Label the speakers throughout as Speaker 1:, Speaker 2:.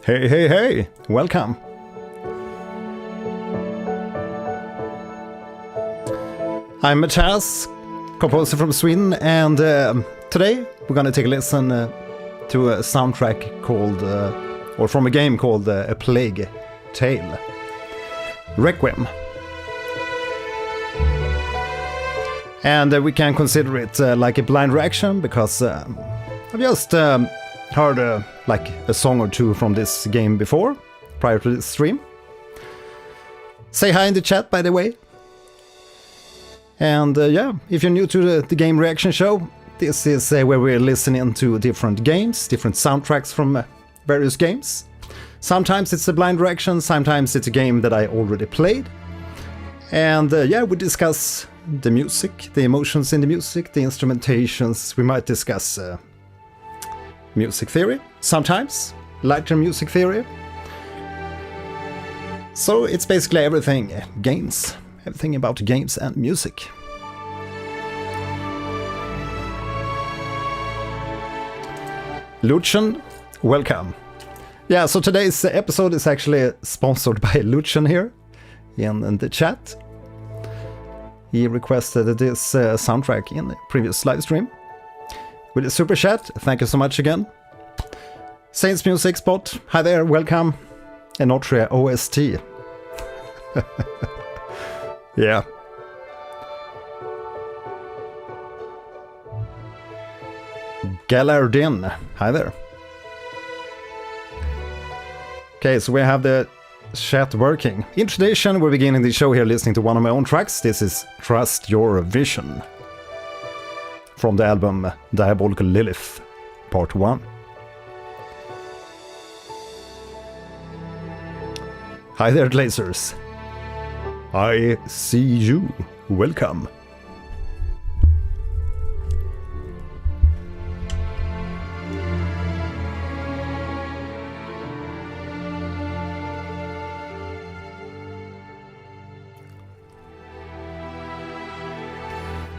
Speaker 1: Hey, hey, hey! Welcome! I'm Mattias, composer from Sweden, and today we're gonna take a listen to a soundtrack called, or from a game called A Plague Tale. Requiem. And we can consider it like a blind reaction, because I've just heard like a song or two from this game before, prior to this stream. Say hi in the chat, by the way. And yeah, if you're new to the game reaction show, this is where we're listening to different games, different soundtracks from various games. Sometimes it's a blind reaction, sometimes it's a game that I already played. And yeah, we discuss the music, the emotions in the music, the instrumentations. We might discuss music theory, sometimes lighter music theory. So it's basically everything games, everything about games and music. Lützchen, welcome. Yeah, so today's episode is actually sponsored by Lützchen here in the chat. He requested this soundtrack in the previous live stream with a super chat. Thank you so much again. Saints Music Spot, hi there, welcome. Enotria OST. Yeah. Gallardin, hi there. Okay, so we have the chat working. In tradition, we're beginning the show here listening to one of my own tracks. This is Trust Your Vision from the album Diabolical Lilith, Part 1. Hi there, Dlazers. I see you. Welcome.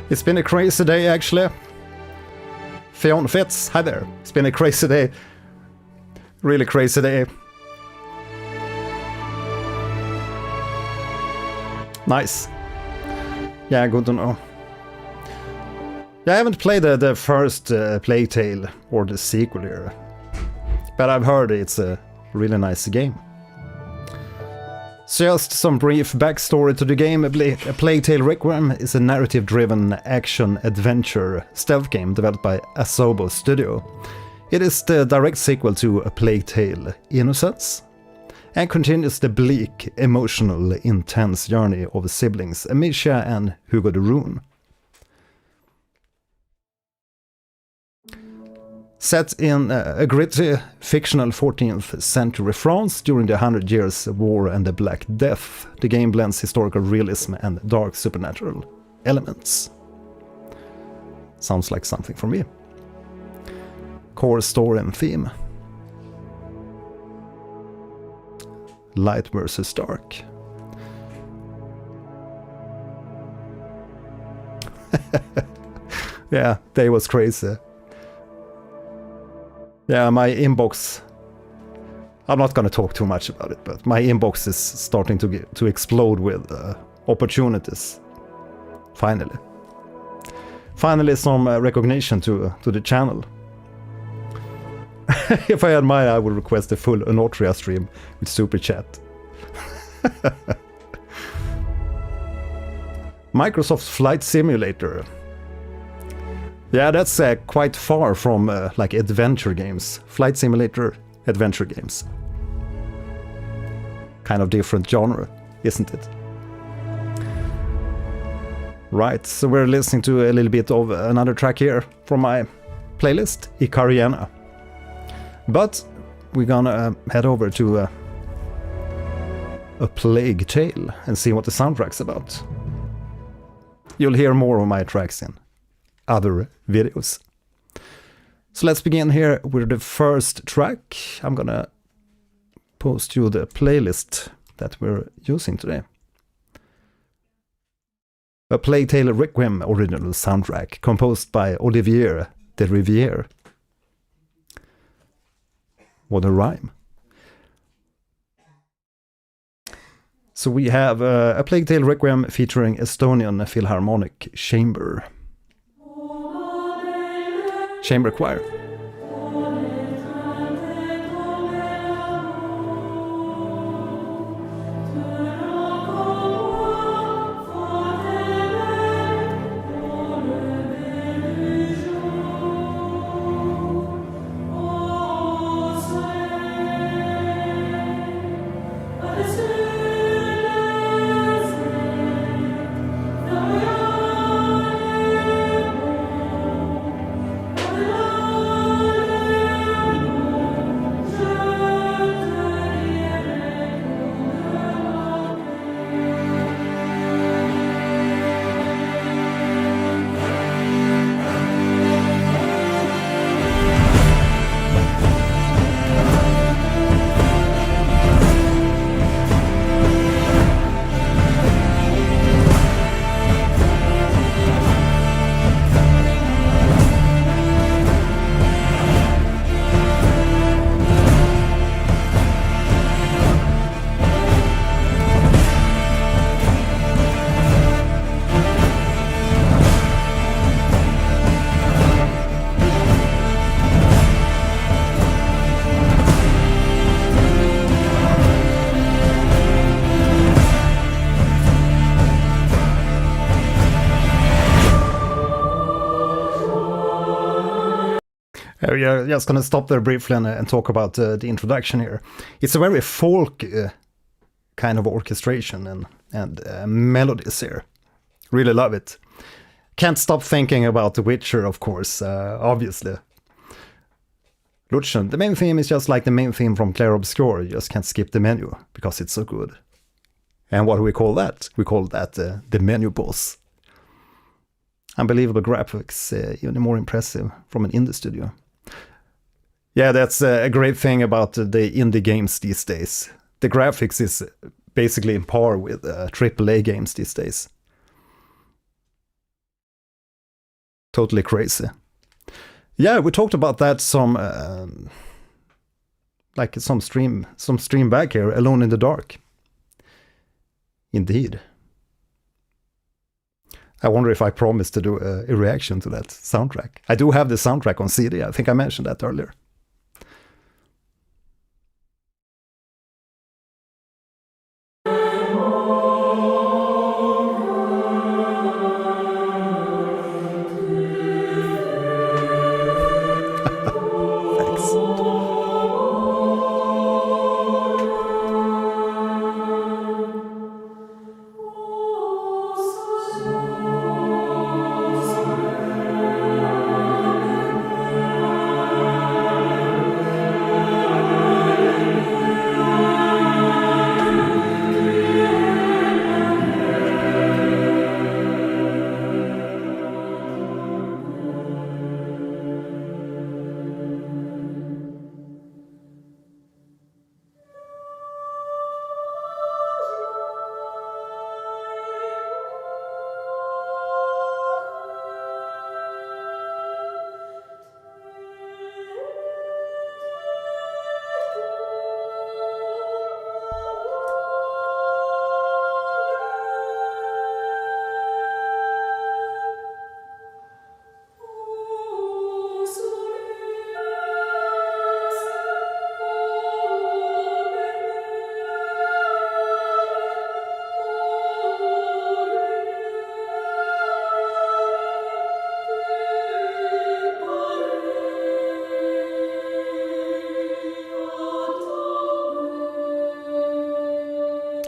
Speaker 1: It's been a crazy day, actually. Theon Fitz, hi there. It's been a crazy day. Really crazy day. Nice. Yeah, good to know. Yeah, I haven't played the first Plague Tale or the sequel here, but I've heard it's a really nice game. Just some brief backstory to the game. A Plague Tale Requiem is a narrative-driven action-adventure stealth game developed by Asobo Studio. It is the direct sequel to A Plague Tale Innocence, and continues the bleak, emotional, intense journey of the siblings Amicia and Hugo the Rune. Set in a gritty, fictional 14th century France during the 100 Years' War and the Black Death, the game blends historical realism and dark supernatural elements. Sounds like something for me. Core story and theme. Light versus dark. Yeah, day was crazy. Yeah, my inbox, I'm not gonna talk too much about it, but my inbox is starting to explode with opportunities. Finally. Finally some recognition to the channel. If I had mine, I would request a full Enotria stream with super chat. Microsoft's Flight Simulator. Yeah, that's quite far from like adventure games. Flight Simulator, adventure games. Kind of different genre, isn't it? Right, so we're listening to a little bit of another track here from my playlist, Icariana. But we're gonna head over to A Plague Tale and see what the soundtrack's about. You'll hear more of my tracks in other videos. So let's begin here with the first track. I'm gonna post you the playlist that we're using today. A Plague Tale Requiem original soundtrack composed by Olivier de Rivière. What a rhyme. So we have A Plague Tale Requiem featuring Estonian Philharmonic Chamber Choir. We're just going to stop there briefly and talk about the introduction here. It's a very folk kind of orchestration and melodies here. Really love it. Can't stop thinking about The Witcher, of course, obviously. Lützchen, the main theme is just like the main theme from Clair Obscur. You just can't skip the menu because it's so good. And what do we call that? We call that the menu boss. Unbelievable graphics, even more impressive from an indie studio. Yeah, that's a great thing about the indie games these days. The graphics is basically in par with AAA games these days. Totally crazy. Yeah, we talked about that some stream back here, Alone in the Dark. Indeed. I wonder if I promised to do a reaction to that soundtrack. I do have the soundtrack on CD. I think I mentioned that earlier.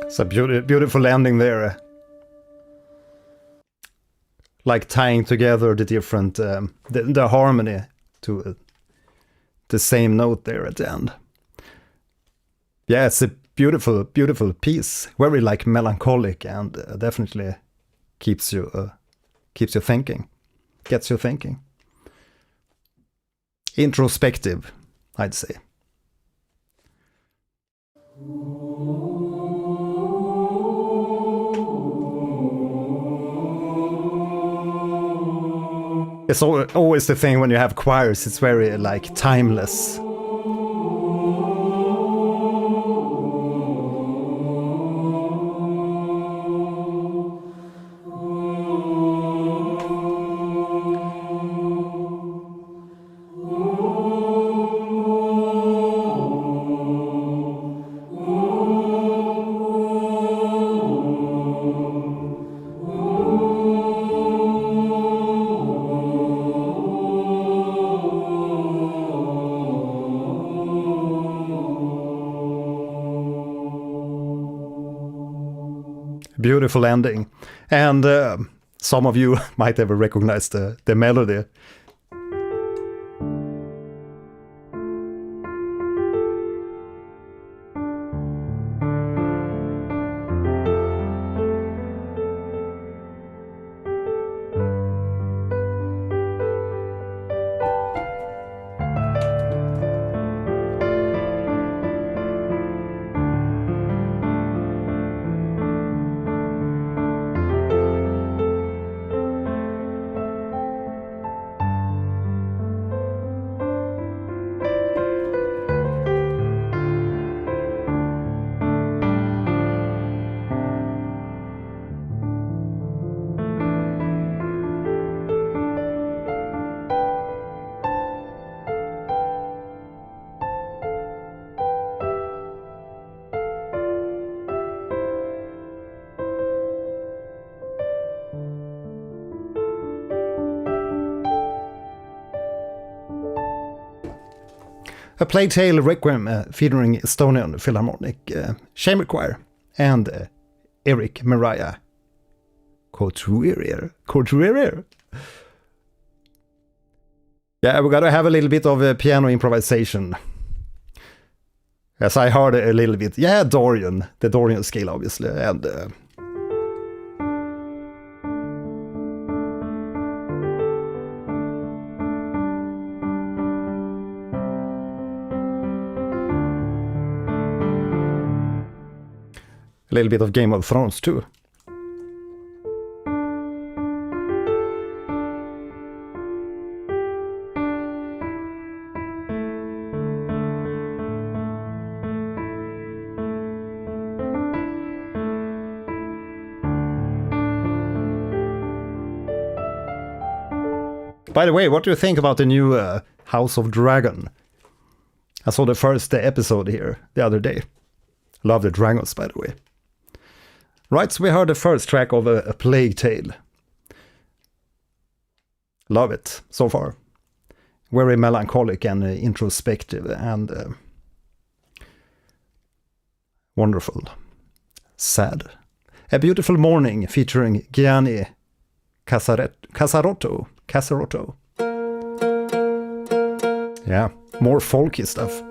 Speaker 1: It's a beautiful ending there. Like tying together the different, the harmony to the same note there at the end. Yeah, it's a beautiful, beautiful piece. Very like melancholic and definitely keeps you thinking. Gets you thinking. Introspective, I'd say. It's always the thing when you have choirs, it's very like timeless. beautiful ending. And some of you might have recognized the melody. A Plague Tale Requiem featuring Estonian Philharmonic Chamber Choir and Eric Mariah Couturier. Yeah, we gotta have a little bit of piano improvisation. As I heard a little bit. Yeah, Dorian. The Dorian scale, obviously. And a little bit of Game of Thrones too. By the way, what do you think about the new House of Dragon? I saw the first episode here the other day. Love the dragons, by the way. Right, so we heard the first track of a Plague Tale. Love it so far. Very melancholic and introspective and wonderful. Sad. A Beautiful Morning featuring Gianni Casarotto. Yeah, more folky stuff.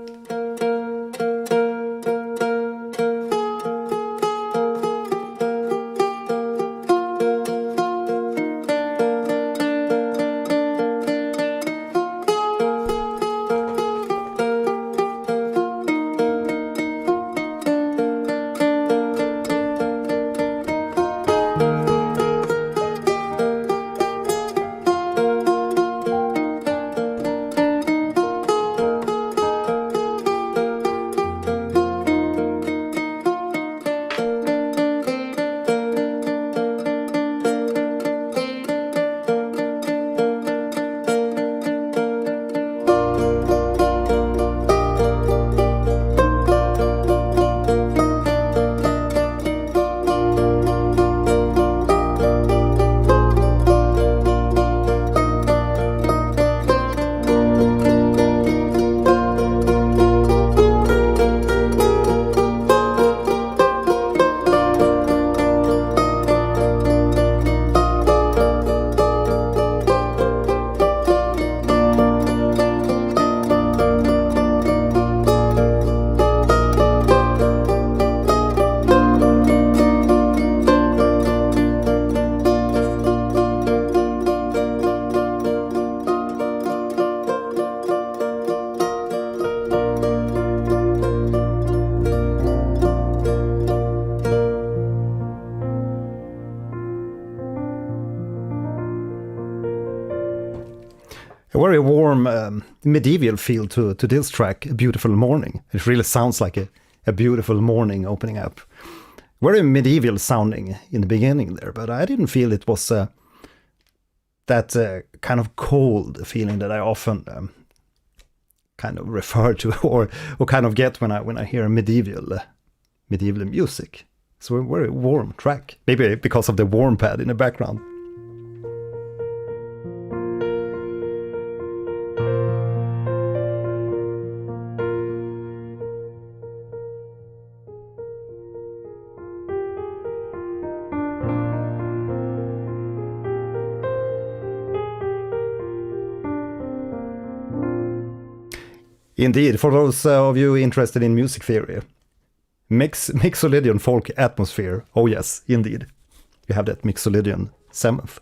Speaker 1: A very warm medieval feel to this track, A Beautiful Morning. It really sounds like a beautiful morning opening up. Very medieval sounding in the beginning there, but I didn't feel it was that kind of cold feeling that I often kind of refer to or kind of get when I hear medieval music. So a very warm track, maybe because of the warm pad in the background. Indeed, for those of you interested in music theory, Mixolydian folk atmosphere. Oh yes, indeed. You have that Mixolydian 7th.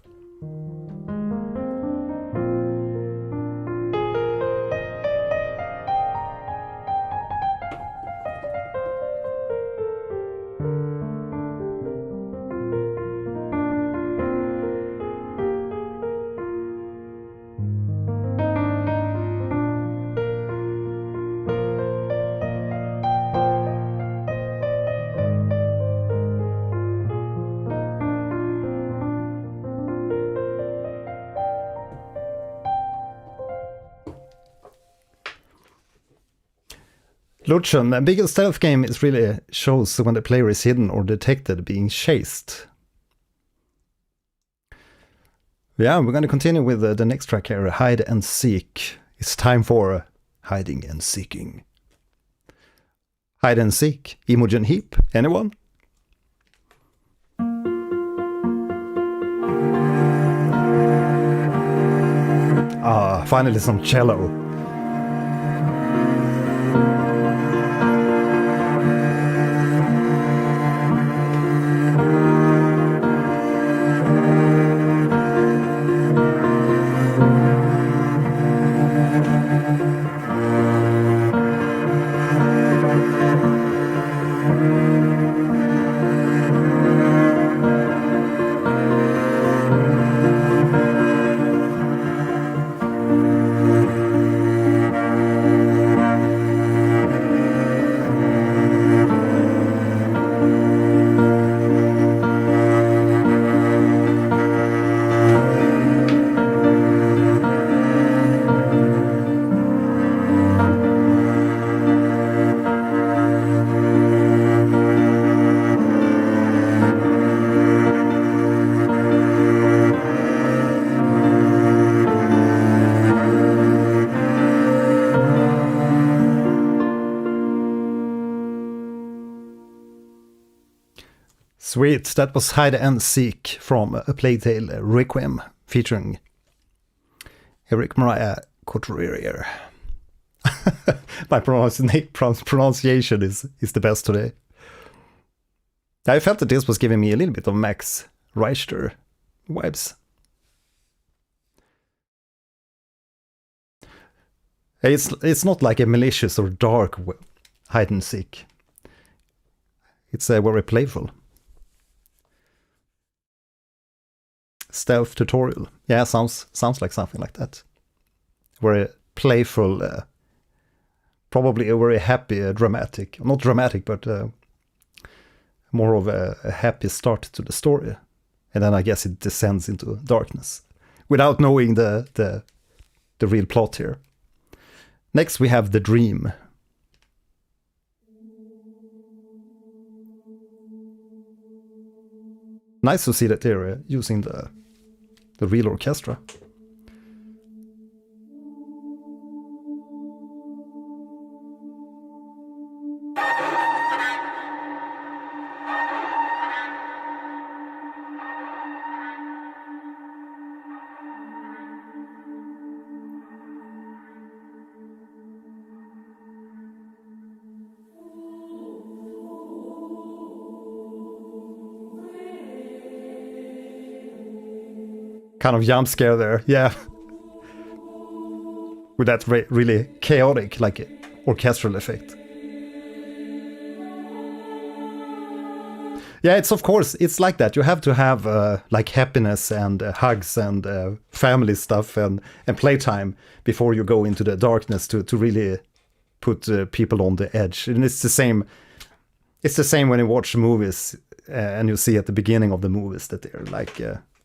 Speaker 1: Lützchen, a big stealth game is really shows when the player is hidden or detected being chased. Yeah, we're going to continue with the next track here, Hide and Seek. It's time for hiding and seeking. Hide and seek, Imogen Heap, anyone? Ah, finally some cello. Sweet, that was Hide and Seek from A Plague Tale Requiem, featuring Eric Mariah Couturier. My pronunciation is the best today. I felt that this was giving me a little bit of Max Richter vibes. It's not like a malicious or dark hide and seek. It's very playful. Stealth tutorial. Yeah, sounds like something like that. Very playful, probably a very happy, dramatic. Not dramatic, but more of a happy start to the story. And then I guess it descends into darkness. Without knowing the real plot here. Next we have The Dream. Nice to see that they're using the real orchestra. Kind of jump scare there, yeah. With that really chaotic, like, orchestral effect. Yeah, it's of course, it's like that. You have to have like happiness and hugs and family stuff and playtime before you go into the darkness to really put people on the edge. And it's the same when you watch movies and you see at the beginning of the movies that they're like...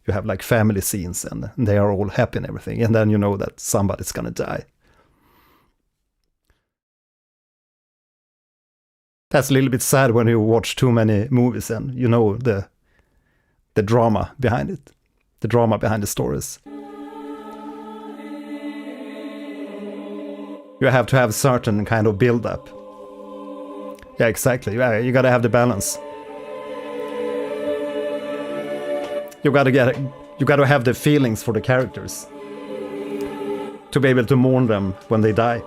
Speaker 1: you have like family scenes and they are all happy and everything. And then you know that somebody's gonna die. That's a little bit sad when you watch too many movies and you know the drama behind it. The drama behind the stories. You have to have certain kind of build-up. Yeah, exactly. Yeah, you gotta have the balance. You gotta have the feelings for the characters to be able to mourn them when they die.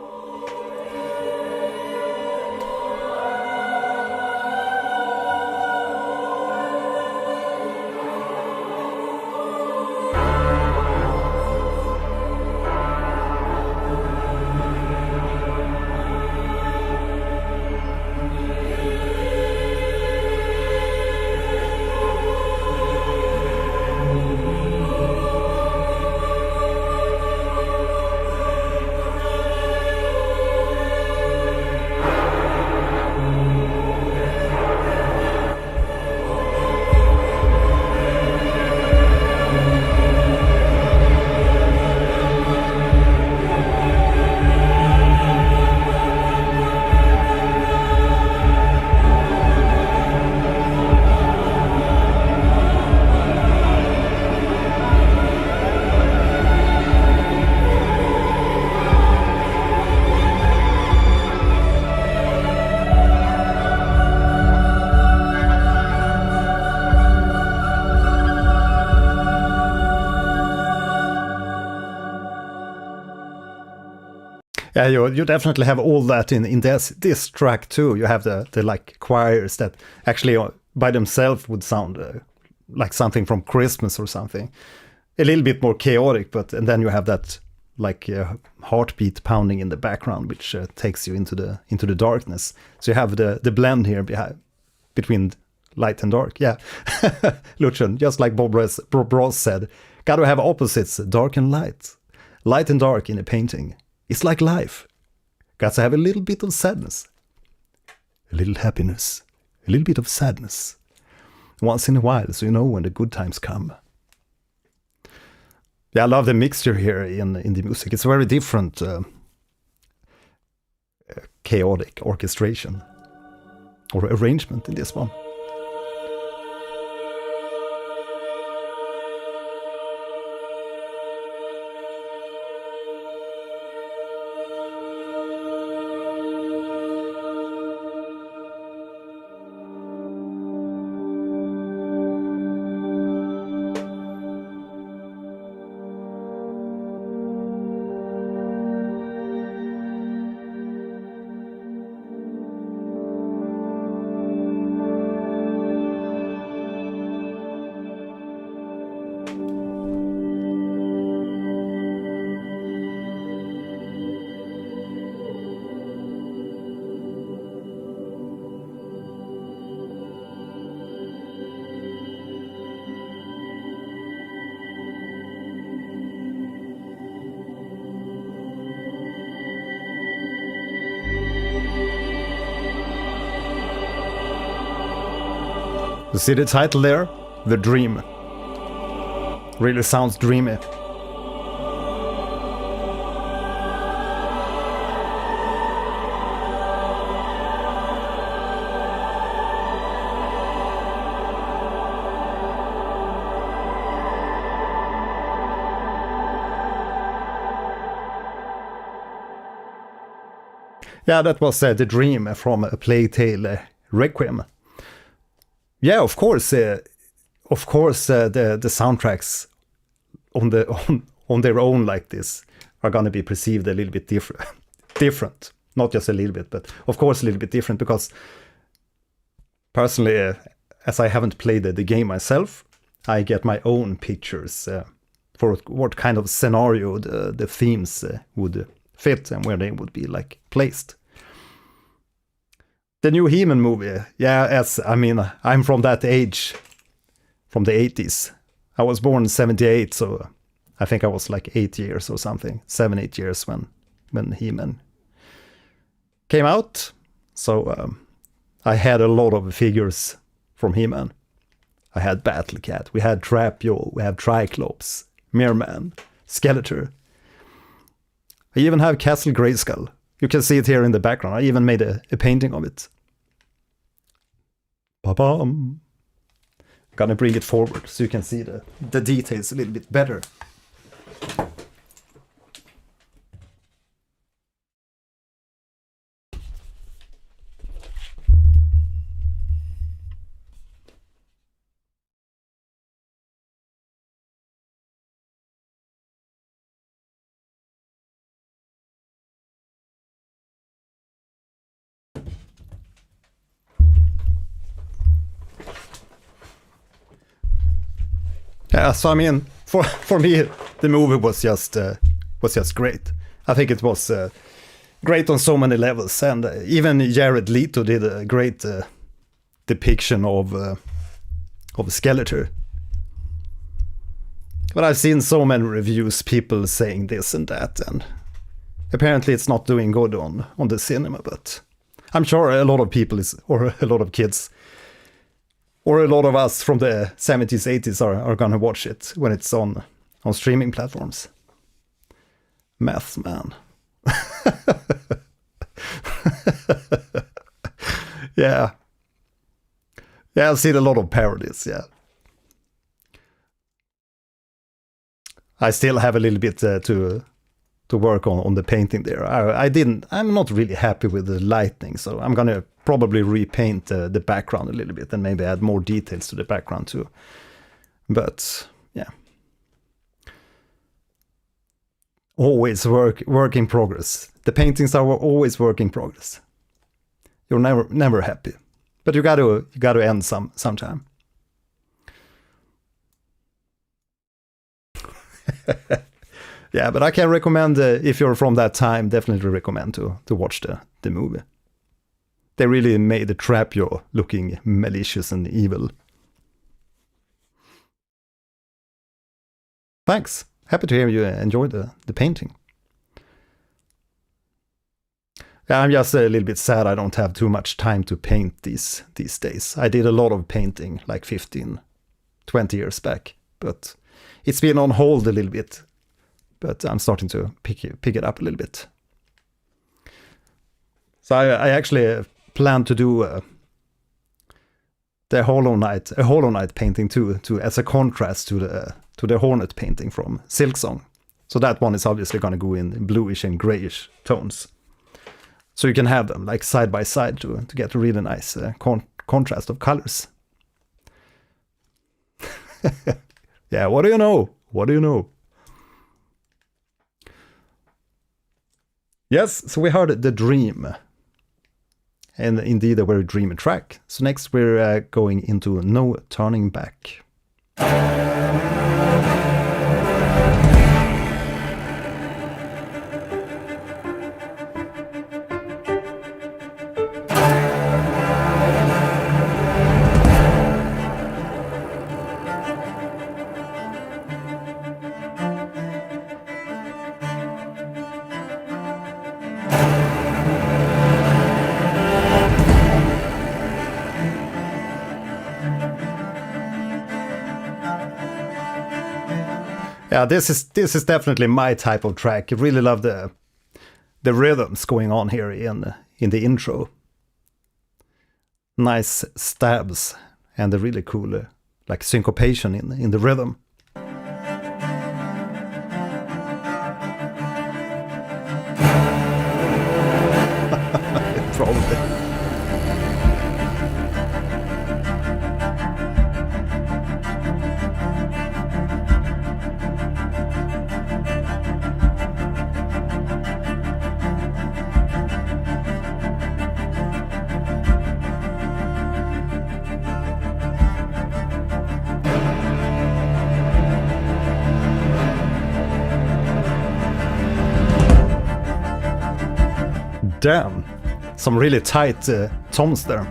Speaker 1: Yeah, you definitely have all that in this track too. You have the like choirs that actually by themselves would sound like something from Christmas or something. A little bit more chaotic, and then you have that like heartbeat pounding in the background, which takes you into the darkness. So you have the blend here between light and dark. Yeah, Lützchen, just like Bob Ross said, gotta have opposites, dark and light. Light and dark in a painting. It's like life. Got to have a little bit of sadness. A little happiness. A little bit of sadness. Once in a while, so you know when the good times come. Yeah, I love the mixture here in the music. It's a very different chaotic orchestration or arrangement in this one. You see the title there? The Dream. Really sounds dreamy. Yeah, that was The Dream from A Plague Tale Requiem. Yeah, of course, the soundtracks on their own like this are gonna be perceived a little bit different. Not just a little bit, but of course a little bit different, because personally, as I haven't played the game myself, I get my own pictures for what kind of scenario the themes would fit and where they would be like placed. The new He-Man movie, yeah, I'm from that age, from the 80s. I was born in 78, so I think I was like 8 years or something, 7-8 years when He-Man came out. So I had a lot of figures from He-Man. I had Battle Cat, we had Trapjaw, we have Triclops, Merman, Skeletor. I even have Castle Grayskull. You can see it here in the background. I even made a painting of it. Ba-bam. Gonna bring it forward so you can see the details a little bit better. Yeah, so I mean, for me, the movie was just great. I think it was great on so many levels, and even Jared Leto did a great depiction of Skeletor. But I've seen so many reviews, people saying this and that, and apparently it's not doing good on the cinema. But I'm sure a lot of people or a lot of kids, or a lot of us from the 70s, 80s are gonna watch it when it's on streaming platforms. Math man. Yeah. Yeah, I've seen a lot of parodies, yeah. I still have a little bit to work on the painting there. I'm not really happy with the lighting, so I'm gonna probably repaint the background a little bit and maybe add more details to the background too. But yeah, always work in progress. The paintings are always work in progress. You're never happy, but you gotta end sometime. Yeah, but I can recommend, if you're from that time, definitely recommend to watch the movie. They really made the Trapjaw looking malicious and evil. Thanks. Happy to hear you enjoyed the painting. Yeah, I'm just a little bit sad I don't have too much time to paint these days. I did a lot of painting like 15, 20 years back, but it's been on hold a little bit. But I'm starting to pick it up a little bit. So I actually plan to do a Hollow Knight painting too, as a contrast to the Hornet painting from Silksong. So that one is obviously going to go in bluish and grayish tones. So you can have them like side by side to get a really nice contrast of colors. Yeah, what do you know? What do you know? Yes, so we heard The Dream. And indeed a very dreamy track. So next we're going into No Turning Back. Yeah, this is definitely my type of track. I really love the rhythms going on here in the intro. Nice stabs and the really cool like syncopation in the rhythm. Probably. Damn, some really tight toms there.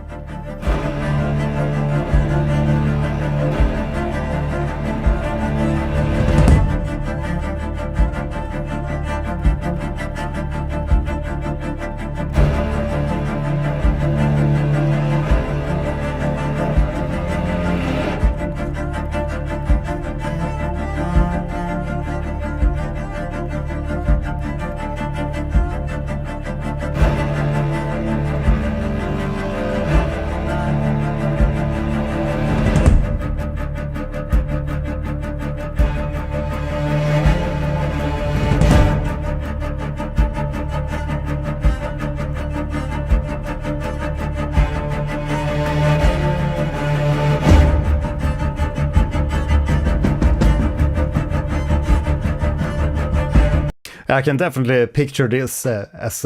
Speaker 1: I can definitely picture this as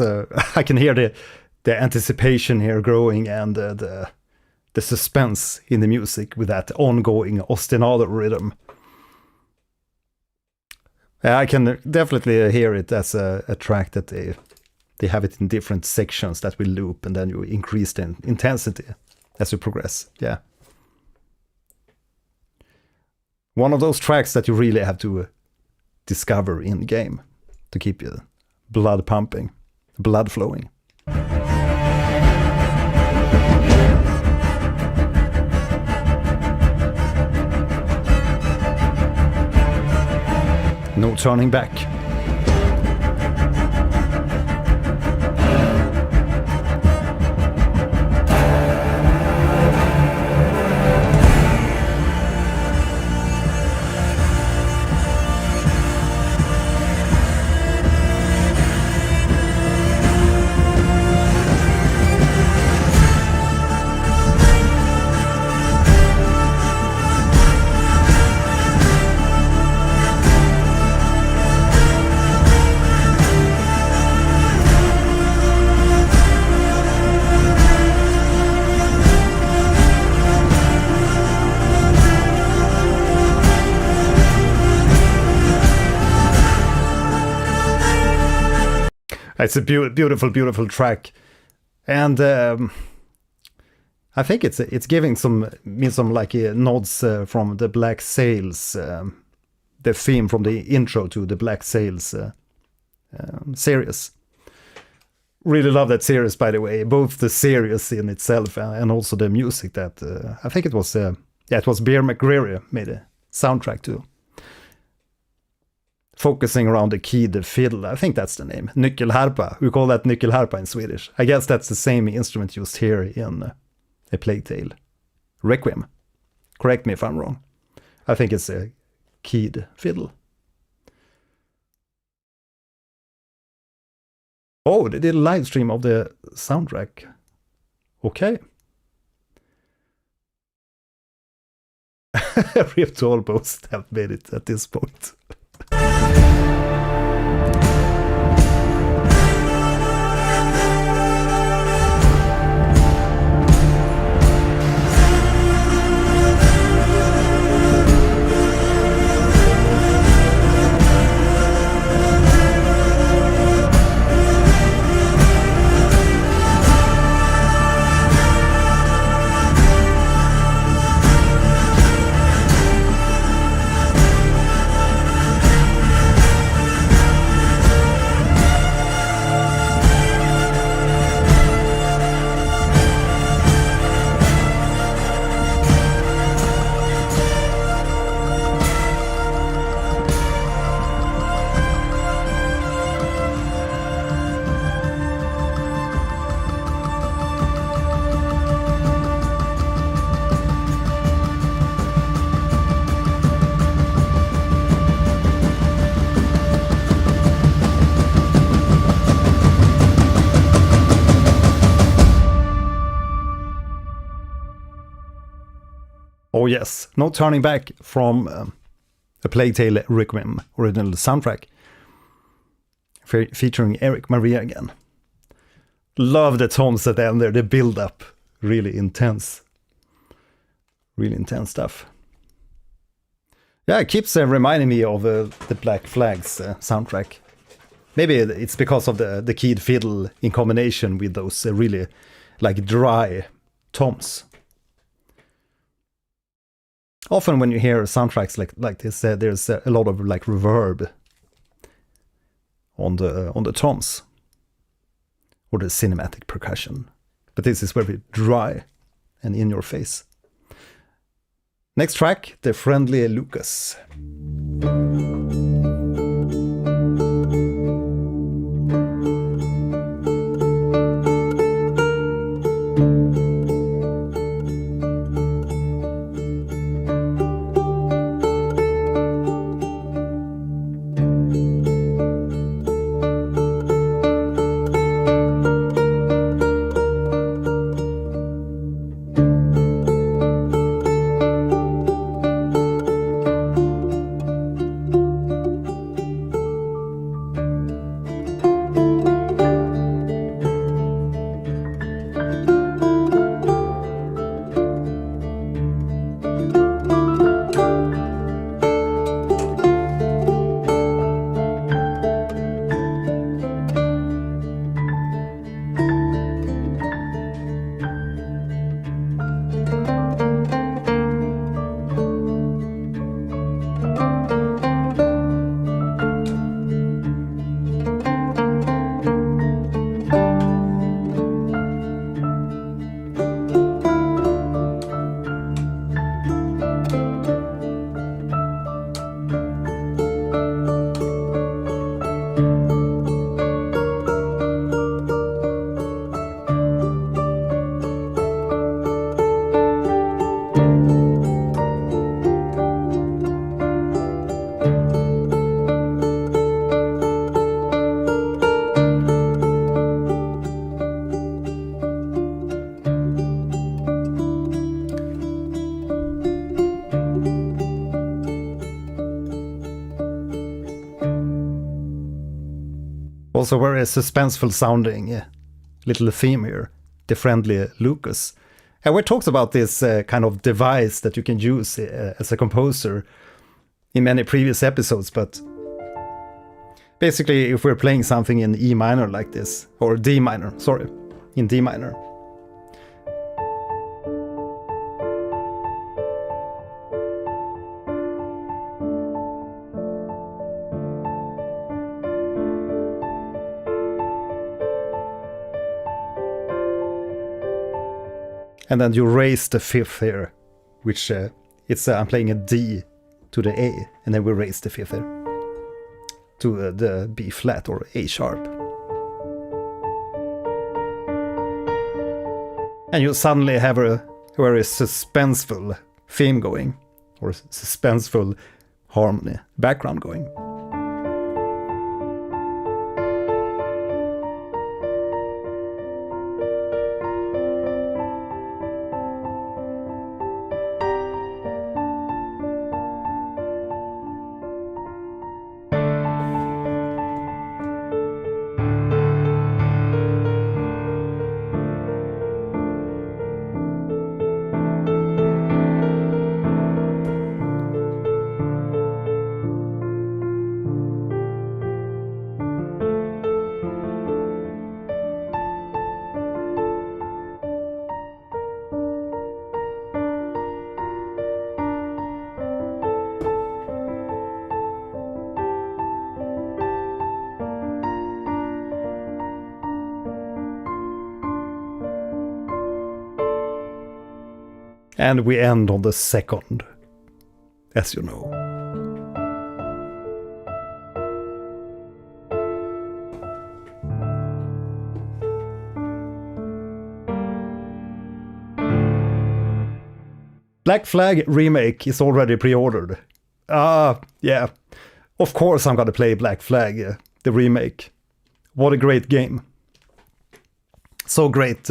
Speaker 1: I can hear the anticipation here growing and the suspense in the music with that ongoing ostinato rhythm. I can definitely hear it as a track that they have it in different sections that will loop, and then you increase the intensity as you progress. Yeah. One of those tracks that you really have to discover in game to keep your blood pumping, blood flowing. No turning back. It's a beautiful, beautiful track. And I think it's giving me some like nods from the Black Sails, the theme from the intro to the Black Sails series. Really love that series, by the way, both the series in itself and also the music that I think it was Bear McCreary made a soundtrack to. Focusing around the keyed fiddle, I think that's the name. Nyckelharpa, we call that nyckelharpa in Swedish. I guess that's the same instrument used here in A Plague Tale. Requiem. Correct me if I'm wrong. I think it's a keyed fiddle. Oh, they did a live stream of the soundtrack. Okay. We've to almost have made it at this point. Oh yes, no turning back from A Plague Tale Requiem original soundtrack, featuring Eric Maria again. Love the tones at the end there, the build up, really intense stuff. Yeah, it keeps reminding me of the Black Flag's soundtrack. Maybe it's because of the keyed fiddle in combination with those really like dry toms. Often when you hear soundtracks like this, there's a lot of like reverb on the toms or the cinematic percussion, but this is very dry and in your face. Next track, The Friendly Lucas. Also very suspenseful sounding little theme here, The Friendly Lucas. And we talked about this kind of device that you can use as a composer in many previous episodes, but Basically, if we're playing something in E minor like this, or D minor, sorry, in D minor. And then you raise the fifth here, which I'm playing a D to the A, and then we raise the fifth here to the B flat or A sharp. And you suddenly have a very suspenseful theme going, or suspenseful harmony background going. And we end on the second, as you know. Black Flag Remake is already pre-ordered. Yeah. Of course I'm gonna play Black Flag, the remake. What a great game. So great,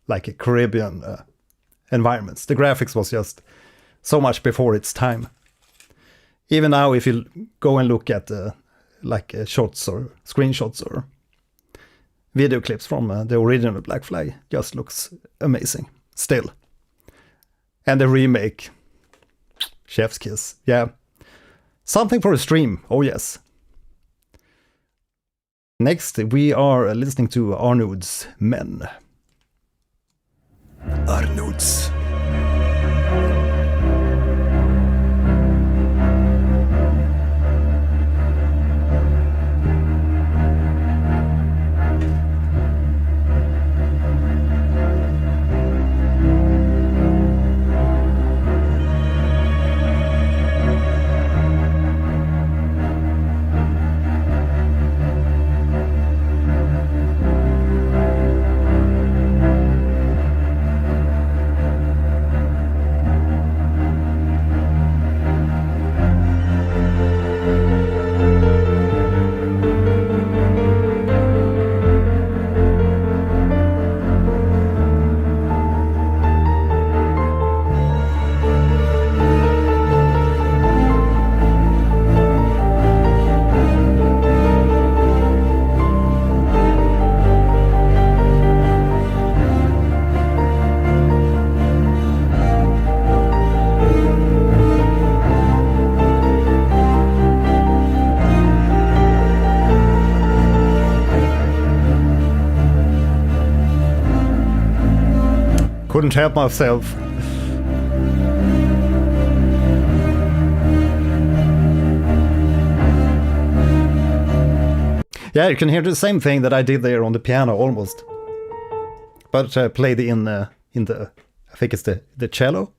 Speaker 1: like a Caribbean environments. The graphics was just so much before its time. Even now, if you go and look at shots or screenshots or video clips from the original Black Flag, just looks amazing still. And the remake, chef's kiss, yeah. Something for a stream, oh yes. Next, we are listening to Arnauds Men. Arnauds. Couldn't help myself. Yeah, you can hear the same thing that I did there on the piano almost, but played in the I think it's the cello.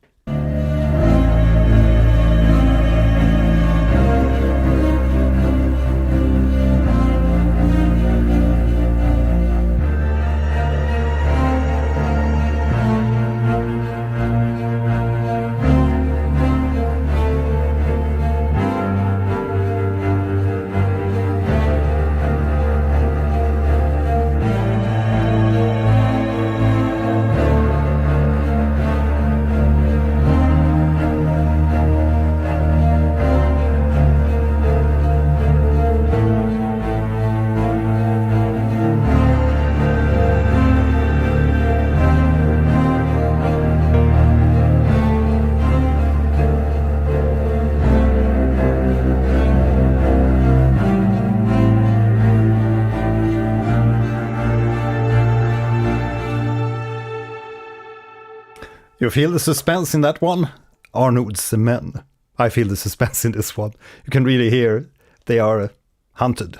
Speaker 1: You feel the suspense in that one? Arnauds Men. I feel the suspense in this one. You can really hear they are hunted.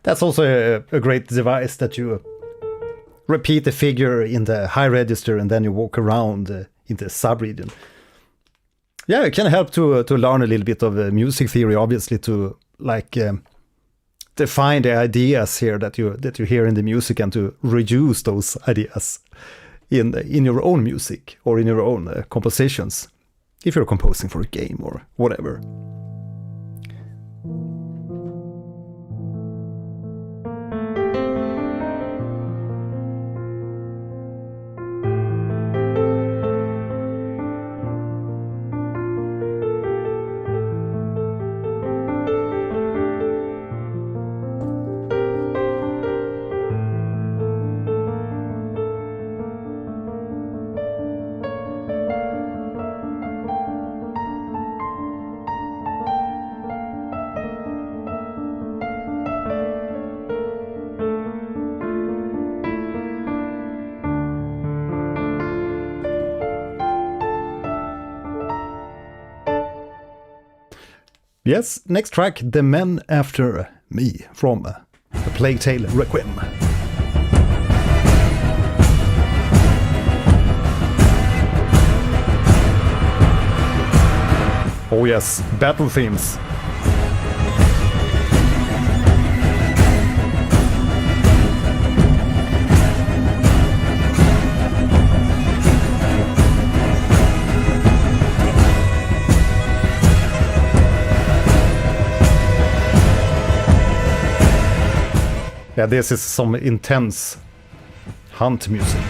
Speaker 1: That's also a great device that you repeat the figure in the high register and then you walk around in the sub-region. Yeah, it can help to learn a little bit of music theory, obviously, to like define the ideas here that you hear in the music and to reduce those ideas in your own music or in your own compositions, if you're composing for a game or whatever. Yes, next track, The Men After Me, from The Plague Tale Requiem. Oh yes, battle themes. Yeah, this is some intense hunt music.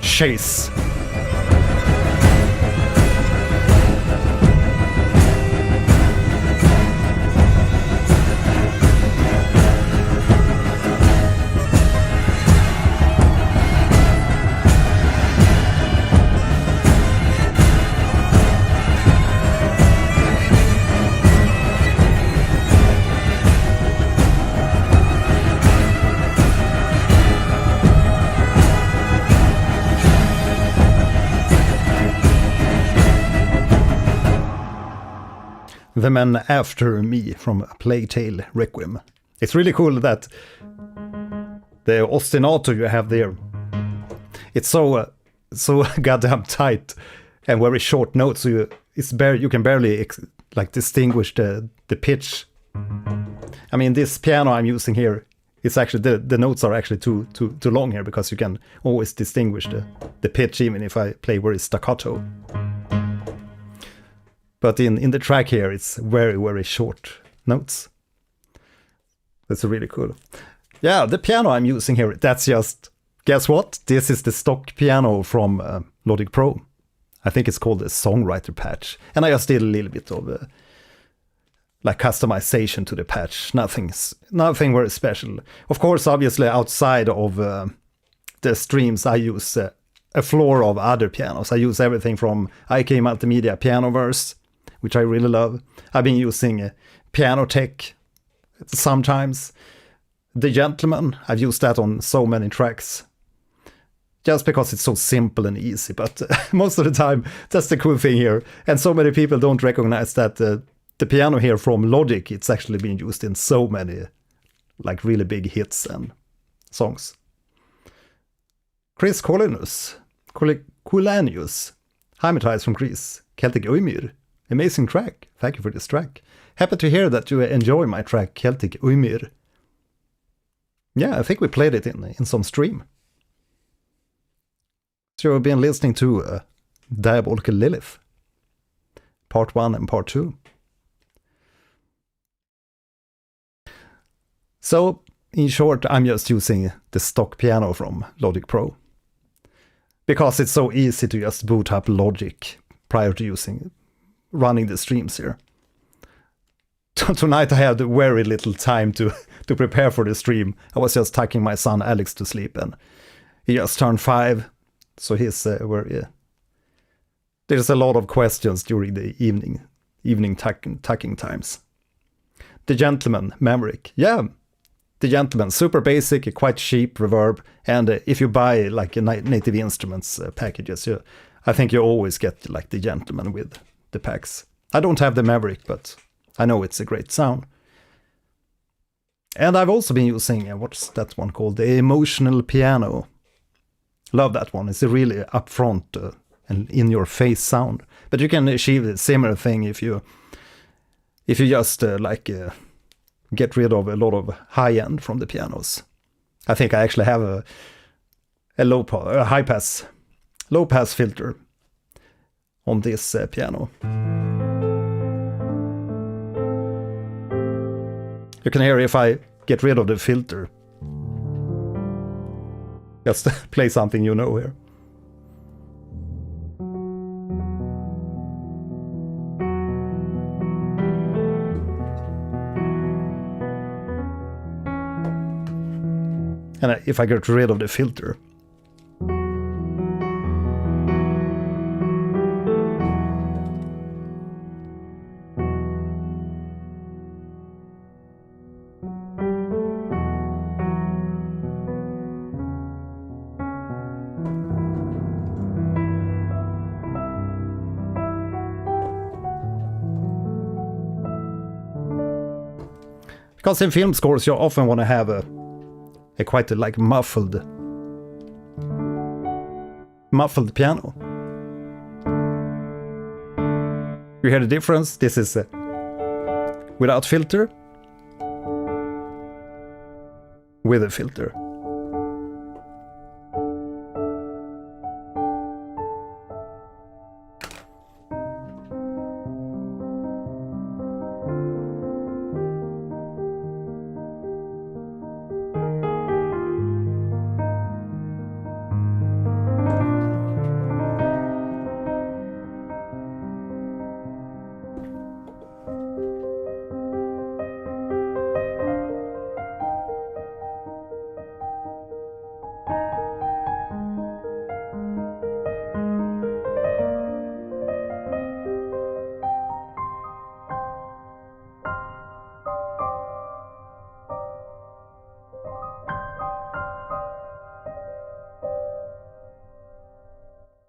Speaker 1: Chase. The Men After Me from Plague Tale Requiem. It's really cool that the ostinato you have there, it's so goddamn tight and very short notes, so you can barely distinguish the pitch. I mean, this piano I'm using here, it's actually the notes are actually too long here, because you can always distinguish the pitch even if I play very staccato. But in the track here, it's very, very short notes. That's really cool. Yeah, the piano I'm using here, that's just, guess what? This is the stock piano from Logic Pro. I think it's called the Songwriter patch. And I just did a little bit of customization to the patch. Nothing very special. Of course, obviously, outside of the streams, I use a floor of other pianos. I use everything from IK Multimedia Pianoverse, which I really love. I've been using Piano Tech sometimes. The Gentleman, I've used that on so many tracks. Just because it's so simple and easy, but most of the time, that's the cool thing here. And so many people don't recognize that the piano here from Logic, it's actually been used in so many really big hits and songs. Chris Colanus, Hymetized from Greece, Celtic Uymir. Amazing track. Thank you for this track. Happy to hear that you enjoy my track Celtic Uymir. Yeah, I think we played it in some stream. So you've been listening to Diabolical Lilith, Part 1 and Part 2. So, in short, I'm just using the stock piano from Logic Pro. Because it's so easy to just boot up Logic prior to running the streams here. Tonight I had very little time to prepare for the stream. I was just tucking my son Alex to sleep, and he just turned 5, so he's there's a lot of questions during the evening tucking times. The Gentleman, Maverick. Yeah, The Gentleman, super basic, quite cheap reverb, and if you buy like a Native Instruments packages, I think you always get like The Gentleman with the packs. I don't have the Maverick, but I know it's a great sound. And I've also been using, what's that one called? The Emotional Piano. Love that one. It's a really upfront and in-your-face sound. But you can achieve a similar thing if you just get rid of a lot of high-end from the pianos. I think I actually have a low-pass filter on this piano. You can hear if I get rid of the filter. Just play something you know here. And if I get rid of the filter. Because in film scores you often want to have a quite like muffled piano. You hear the difference? This is without filter, with a filter.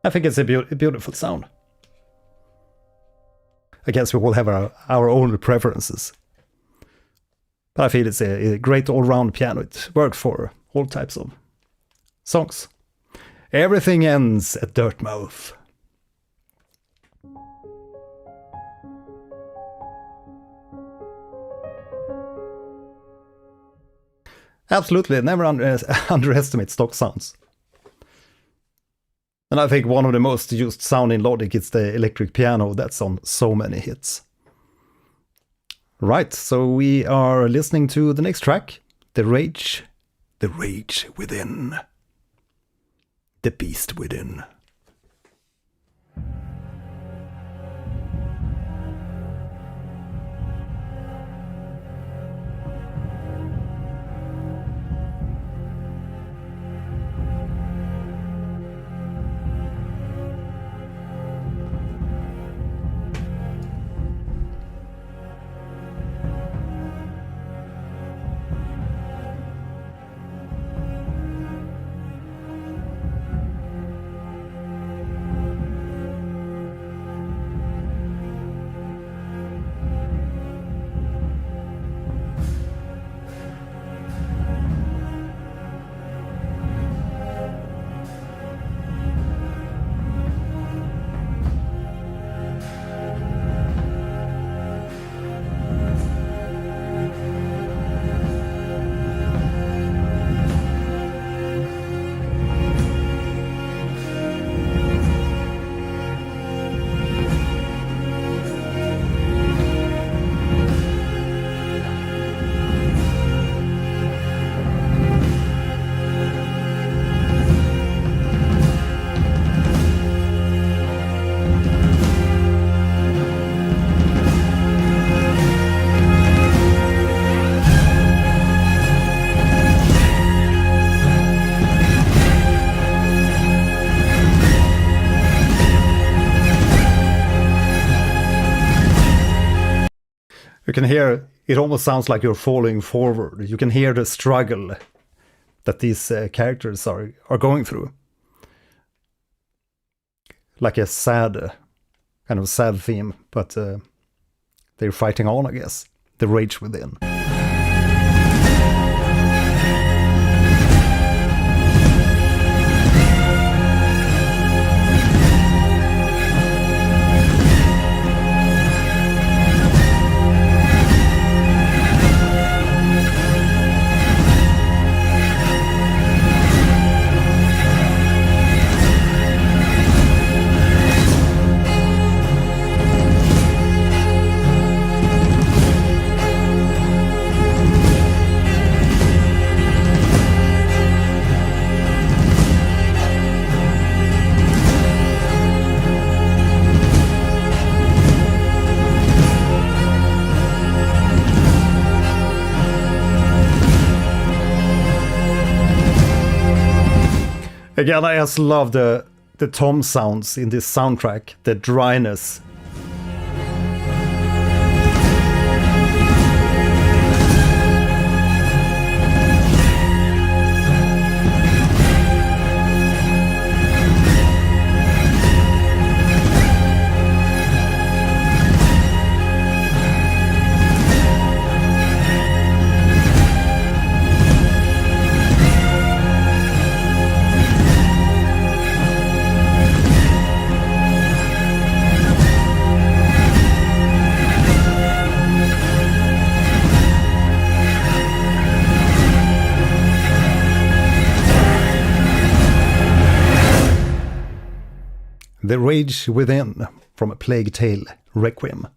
Speaker 1: I think it's a beautiful sound. I guess we all have our own preferences. But I feel it's a great all-round piano. It works for all types of songs. Everything ends at Dirtmouth. Absolutely, never underestimate stock sounds. And I think one of the most used sound in Logic is the electric piano that's on so many hits. Right, so we are listening to the next track, The Rage Within. The Beast Within. You can hear, it almost sounds like you're falling forward. You can hear the struggle that these characters are going through. Like a sad, kind of sad theme, but they're fighting on, I guess. The rage within. Again, I just love the tom sounds in this soundtrack, the dryness. The Rage Within from A Plague Tale Requiem.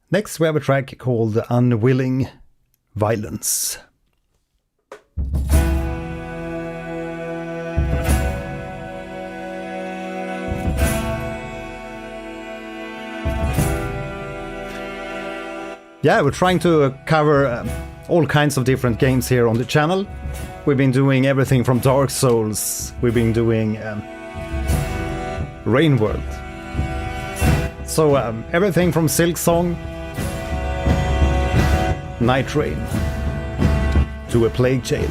Speaker 1: Next, we have a track called Unwilling Violence. Yeah, we're trying to cover all kinds of different games here on the channel. We've been doing everything from Dark Souls, we've been doing Rain World. So everything from Silksong, Night Rain, to A Plague Tale.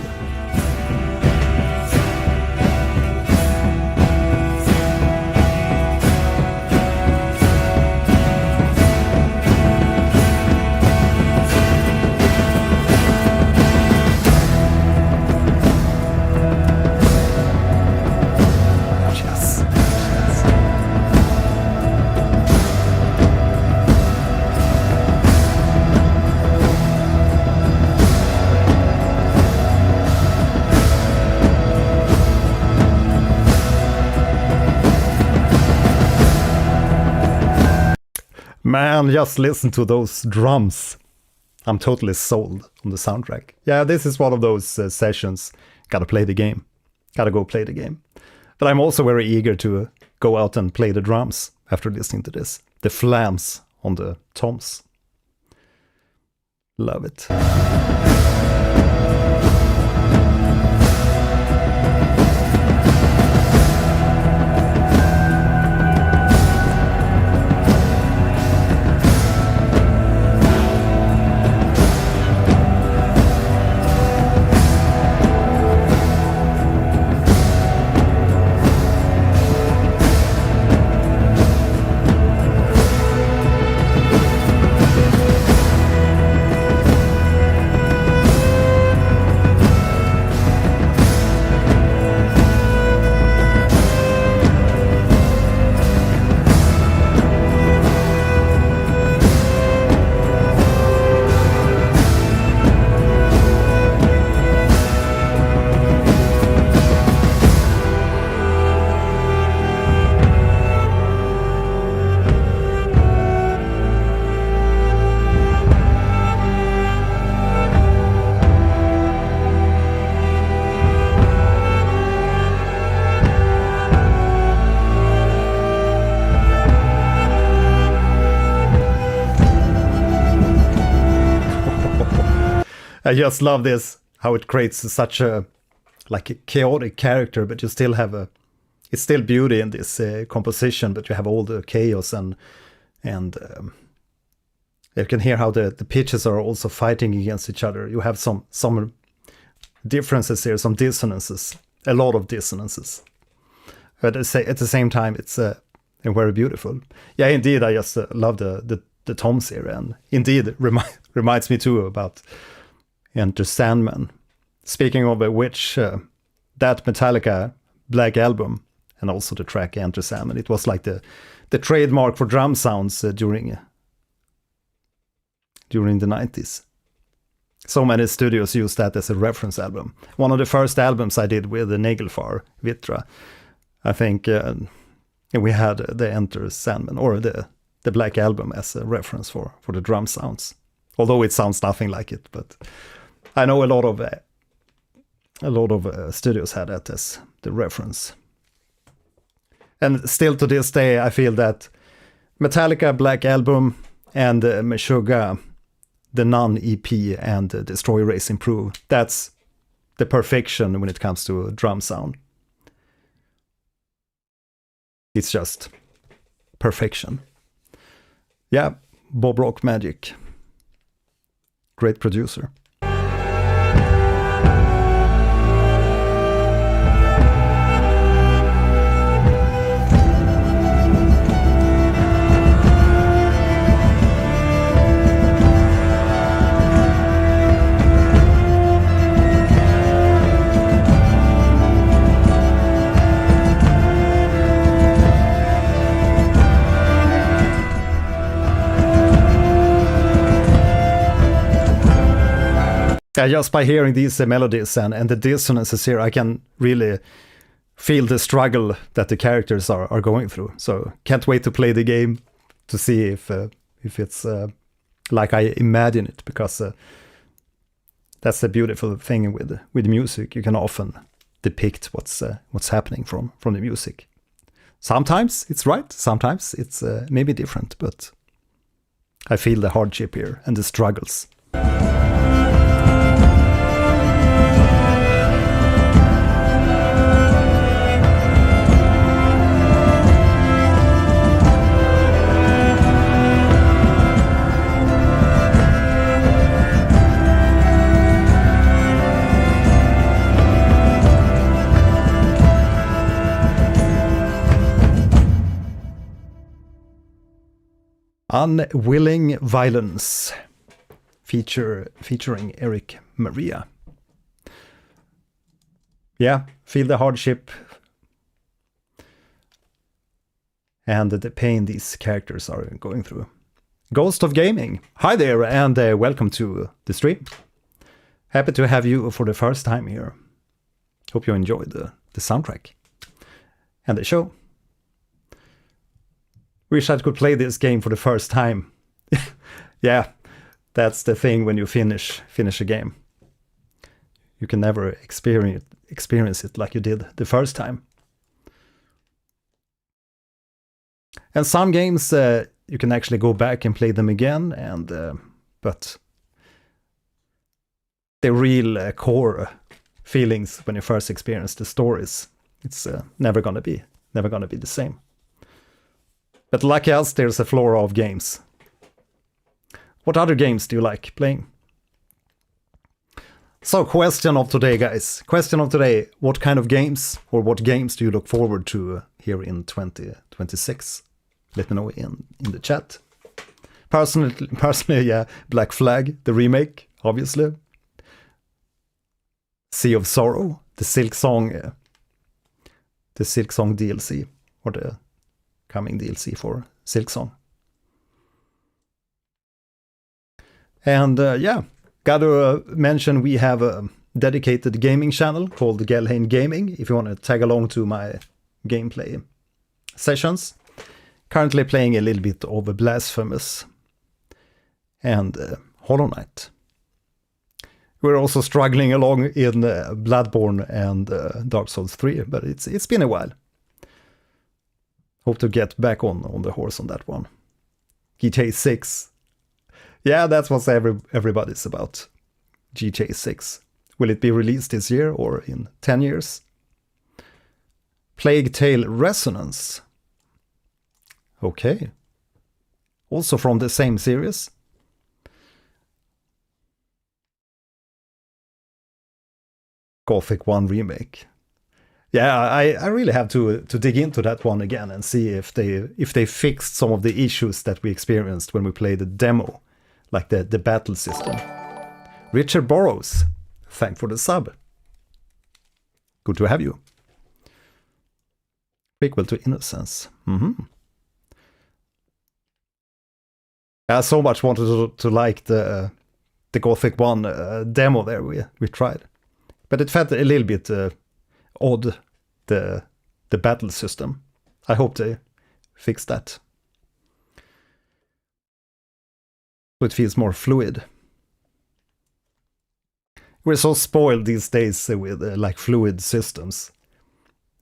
Speaker 1: Man, just listen to those drums. I'm totally sold on the soundtrack. Yeah, this is one of those sessions. Gotta play the game. Gotta go play the game. But I'm also very eager to go out and play the drums after listening to this. The flams on the toms. Love it. I just love this, how it creates such a like a chaotic character, but you still have it's still beauty in this composition, but you have all the chaos and you can hear how the pitches are also fighting against each other. You have some differences here, some dissonances, a lot of dissonances. But at the same time, it's very beautiful. Yeah, indeed, I just love the toms here, and indeed reminds me too about Enter Sandman. Speaking of which, that Metallica Black Album, and also the track Enter Sandman, it was like the trademark for drum sounds during the 90s. So many studios used that as a reference album. One of the first albums I did with the Nagelfar Vitra, I think we had the Enter Sandman, or the Black Album, as a reference for the drum sounds. Although it sounds nothing like it, but I know a lot of studios had that as the reference. And still to this day, I feel that Metallica Black Album and Meshuggah, the Nun EP, and Destroy Race Improve, that's the perfection when it comes to drum sound. It's just perfection. Yeah, Bob Rock magic. Great producer. Yeah, just by hearing these melodies and the dissonances here, I can really feel the struggle that the characters are going through. So can't wait to play the game to see if it's like I imagine it, because that's the beautiful thing with music. You can often depict what's happening from the music. Sometimes it's right, sometimes it's maybe different, but I feel the hardship here and the struggles. Unwilling Violence, featuring Eric Maria. Yeah, feel the hardship and the pain these characters are going through. Ghost of Gaming, hi there, and welcome to the stream. Happy to have you for the first time here. Hope you enjoyed the soundtrack and the show. Wish I could play this game for the first time. Yeah, that's the thing when you finish a game. You can never experience it like you did the first time. And some games you can actually go back and play them again, and but the real core feelings when you first experience the stories, it's never gonna be the same. But like us, there's a flora of games. What other games do you like playing? So, question of today, guys. Question of today, what kind of games, or what games do you look forward to here in 2026? Let me know in the chat. Personally, yeah, Black Flag, the remake, obviously. Sea of Sorrow, the Silksong DLC, or the coming DLC for Silksong. And yeah, gotta mention we have a dedicated gaming channel called Gelheim Gaming, if you want to tag along to my gameplay sessions. Currently playing a little bit of Blasphemous and Hollow Knight. We're also struggling along in Bloodborne and Dark Souls 3, but it's been a while. Hope to get back on the horse on that one. GTA 6. Yeah, that's what everybody's about. GTA 6. Will it be released this year or in 10 years? Plague Tale Resonance. Okay. Also from the same series. Gothic 1 remake. Yeah, I really have to dig into that one again and see if they fixed some of the issues that we experienced when we played the demo, like the battle system. Richard Burrows, thank for the sub. Good to have you. Prequel to Innocence. I so much wanted to like the Gothic 1 demo there we tried. But it felt a little bit odd, the battle system. I hope they fix that. So it feels more fluid. We're so spoiled these days with like fluid systems.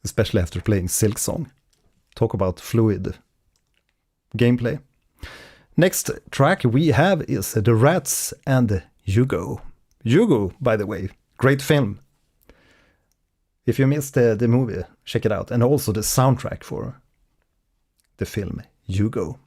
Speaker 1: Especially after playing Silksong. Talk about fluid gameplay. Next track we have is the Rats and Hugo. Hugo, by the way, great film. If you missed the movie, check it out. And also the soundtrack for the film Hugo.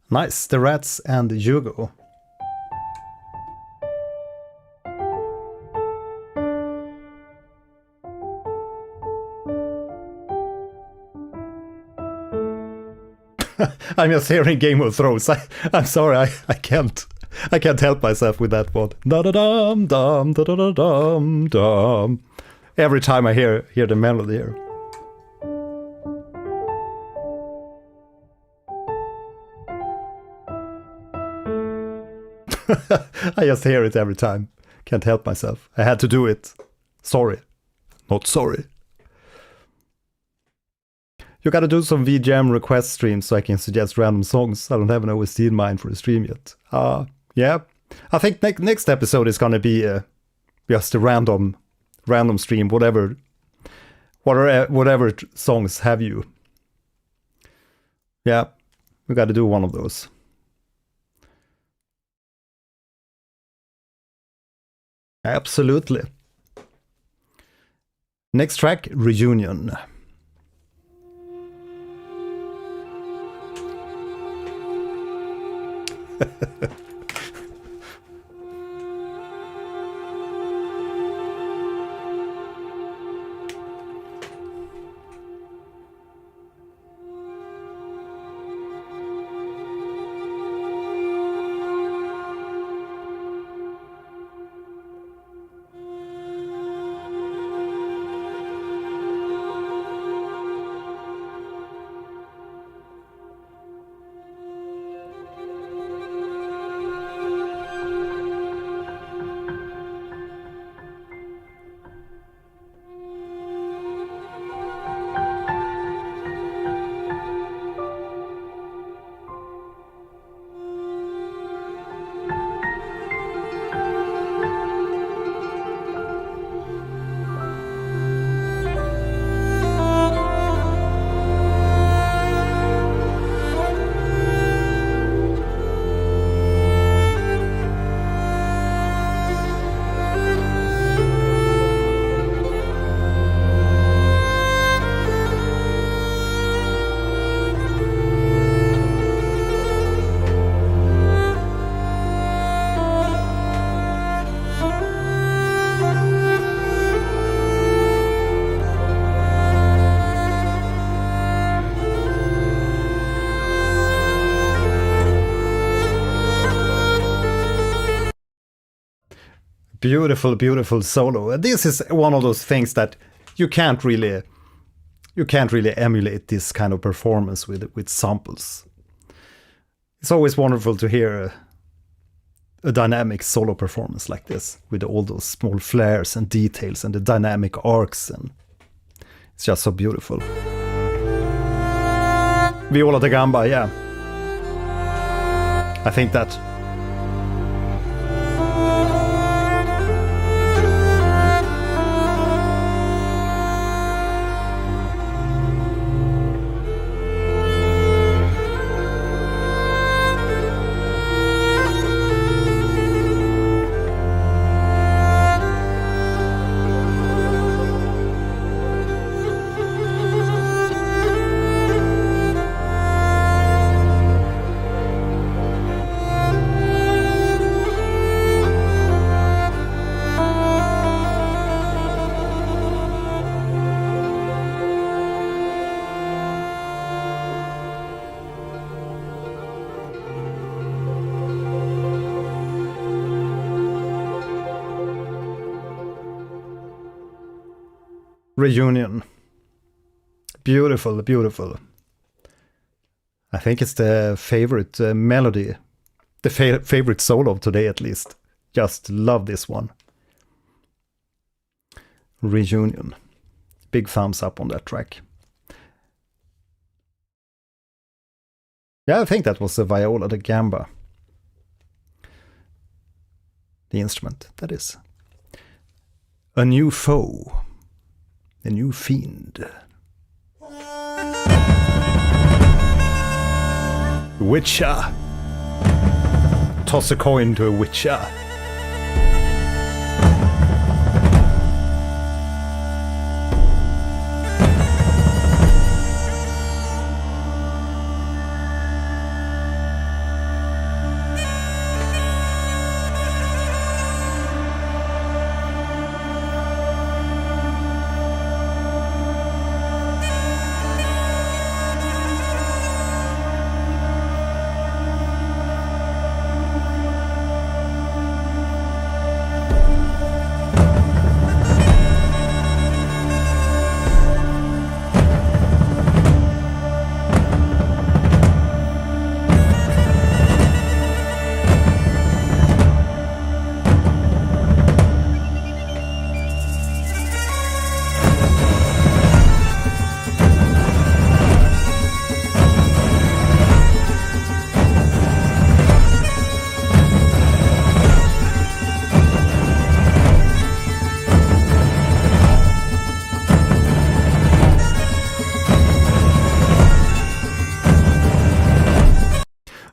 Speaker 1: Nice, the Rats and Hugo. I'm just hearing Game of Thrones. I'm sorry, I can't help myself with that one. Da da dum dum da da da dum dum. Every time I hear the melody here. I just hear it every time. Can't help myself. I had to do it. Sorry. Not sorry. You gotta do some VGM request streams so I can suggest random songs. I don't have an OST in mind for a stream yet. Yeah. I think next episode is gonna be just a random stream, whatever songs have you. Yeah, we gotta do one of those. Absolutely. Next track, Reunion. Beautiful, beautiful solo. This is one of those things that you can't really emulate this kind of performance with samples. It's always wonderful to hear a dynamic solo performance like this with all those small flares and details and the dynamic arcs, and it's just so beautiful. Viola da Gamba, yeah. I think that. Reunion. Beautiful, beautiful. I think it's the favorite melody, the favorite solo of today at least. Just love this one. Reunion. Big thumbs up on that track. Yeah, I think that was the Viola da Gamba. The instrument, that is. A new foe. A new fiend. Witcher. Toss a coin to a witcher.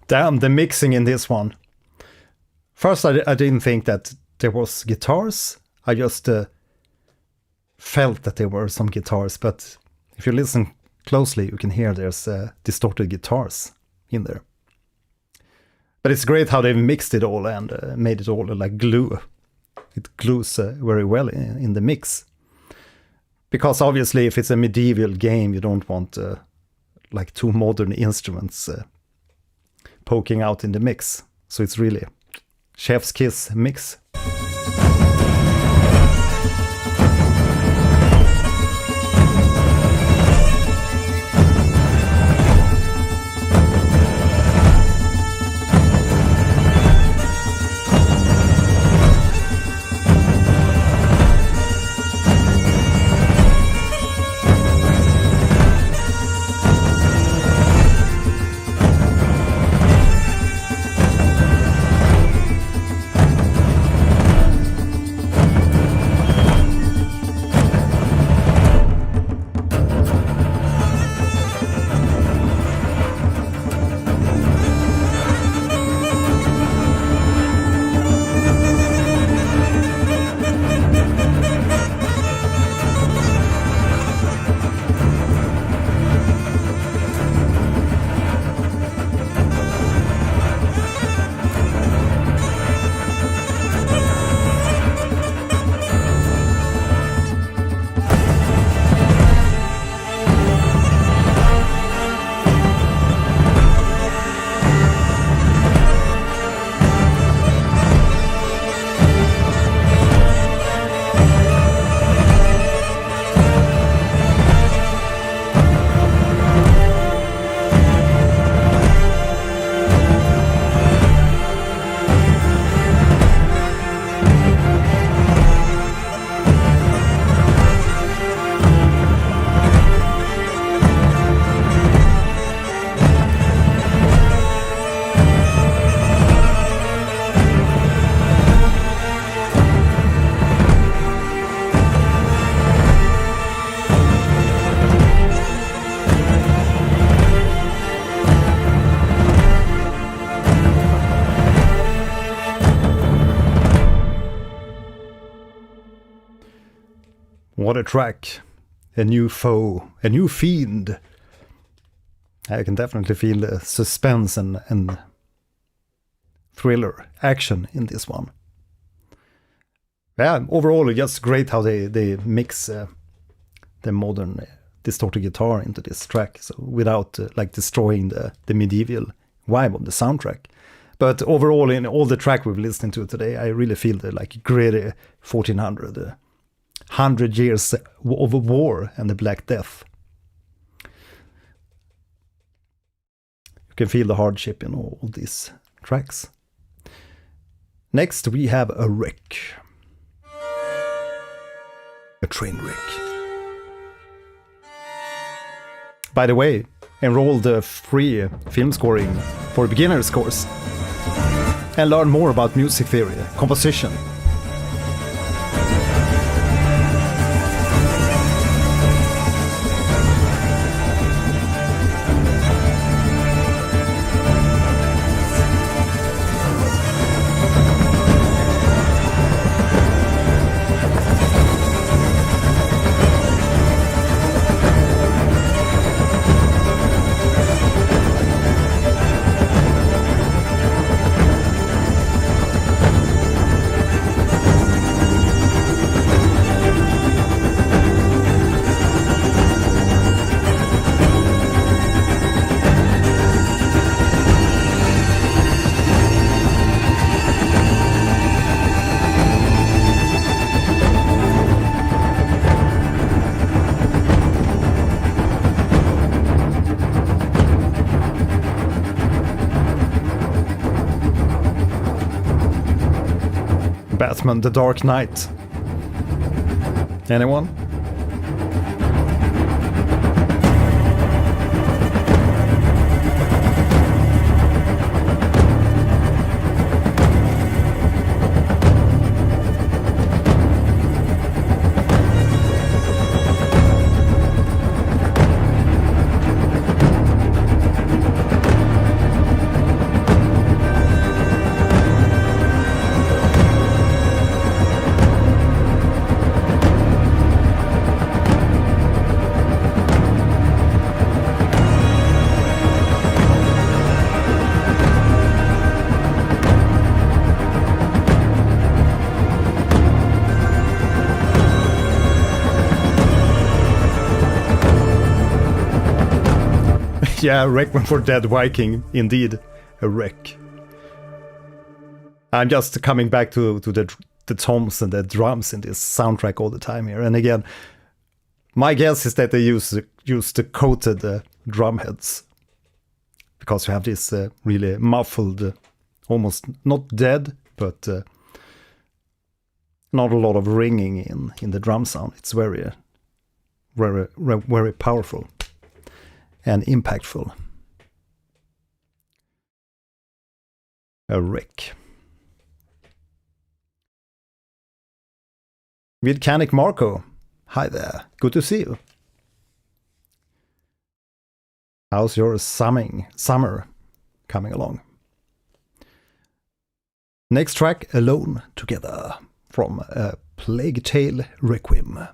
Speaker 1: Damn, the mixing in this one. First, I didn't think that there was guitars. I just felt that there were some guitars, but if you listen closely, you can hear there's distorted guitars in there. But it's great how they've mixed it all and made it all like glue. It glues very well in the mix. Because obviously, if it's a medieval game, you don't want like two modern instruments poking out in the mix. So it's really chef's kiss mix. What a track. A new foe, a new fiend. I can definitely feel the suspense and thriller action in this one. Yeah, overall it's just great how they mix the modern distorted guitar into this track, so without like destroying the medieval vibe of the soundtrack. But overall, in all the track we've listened to today, I really feel the like gritty 1400, 100 years of a war and the Black Death. You can feel the hardship in all these tracks. Next we have a wreck. A train wreck. By the way, enroll the free film scoring for beginners course and learn more about music theory, composition. Batman The Dark Knight. Anyone? Yeah, Requiem for Dead Viking, indeed, a wreck. I'm just coming back to the toms and the drums in this soundtrack all the time here. And again, my guess is that they use the coated drum heads, because you have this really muffled, almost not dead, but not a lot of ringing in the drum sound. It's very, very, very powerful and impactful. A wreck. Vidcanic Marco, hi there, good to see you. How's your summer coming along? Next track, Alone Together, from A Plague Tale Requiem.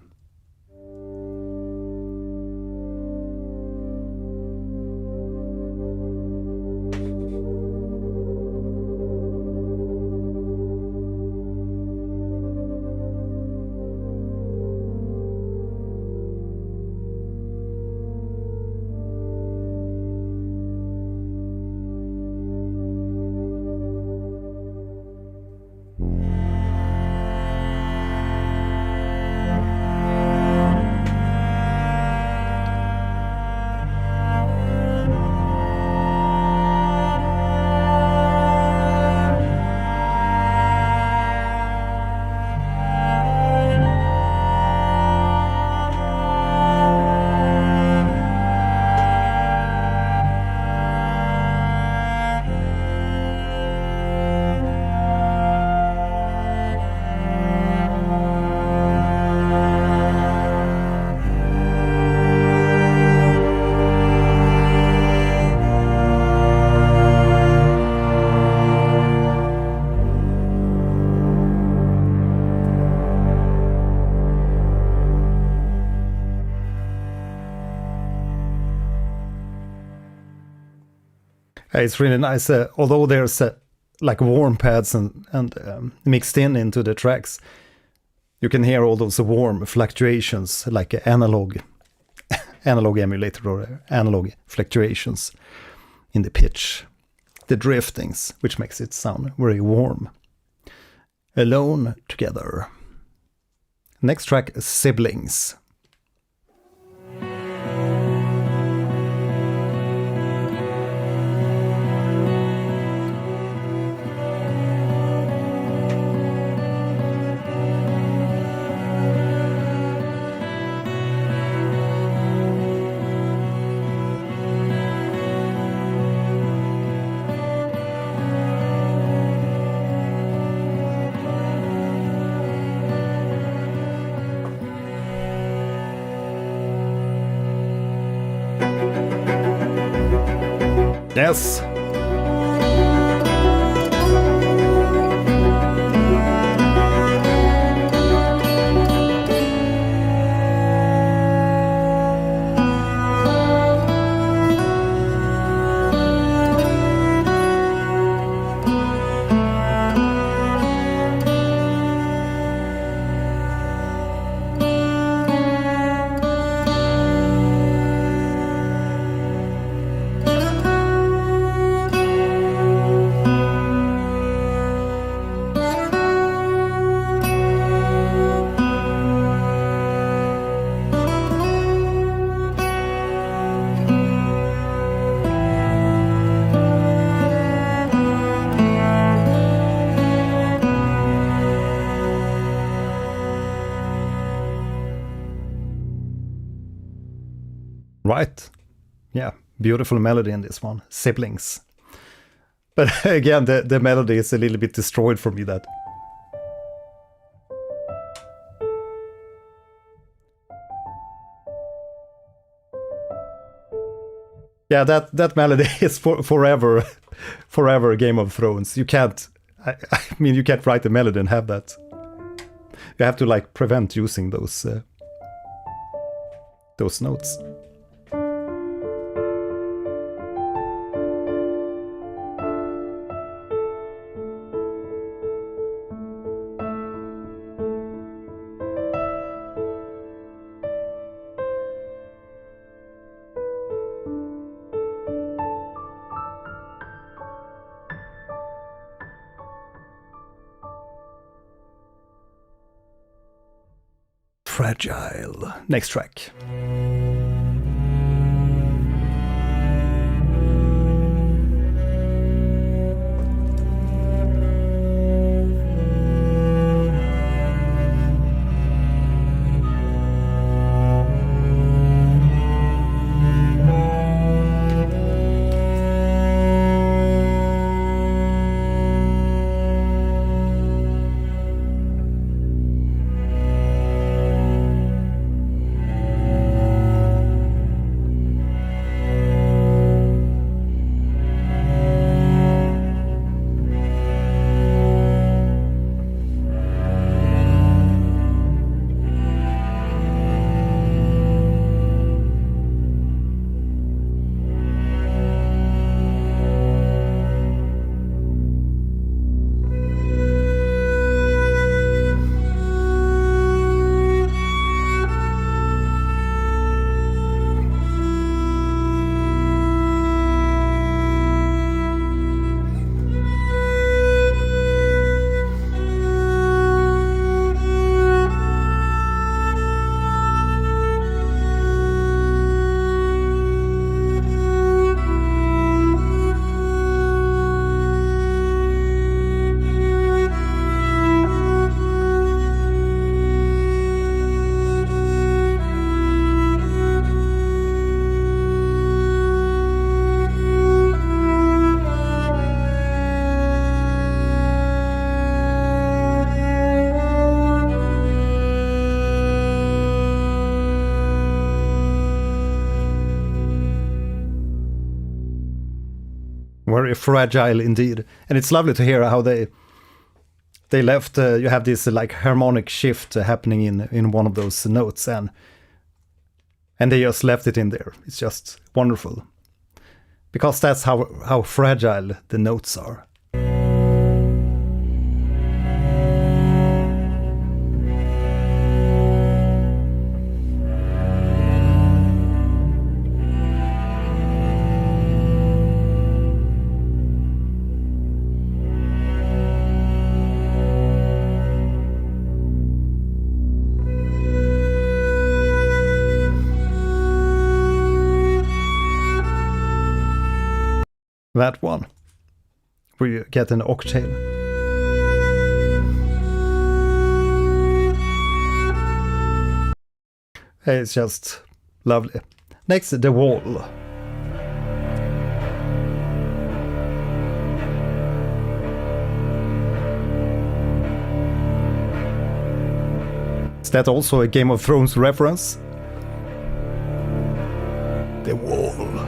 Speaker 1: It's really nice. Although there's like warm pads and mixed into the tracks, you can hear all those warm fluctuations, like analog emulator or analog fluctuations in the pitch, the driftings, which makes it sound very warm. Alone Together. Next track, Siblings. Yes. Right. Yeah, beautiful melody in this one. Siblings. But again, the melody is a little bit destroyed for me. That. Yeah, that melody is forever Game of Thrones. You can't, I mean, you can't write a melody and have that. You have to like prevent using those notes. Fragile. Next track. Very fragile indeed, and it's lovely to hear how they left. You have this like harmonic shift happening in one of those notes, and they just left it in there. It's just wonderful. Because that's how fragile the notes are. That one, where you get an octave. It's just lovely. Next, The Wall. Is that also a Game of Thrones reference? The Wall.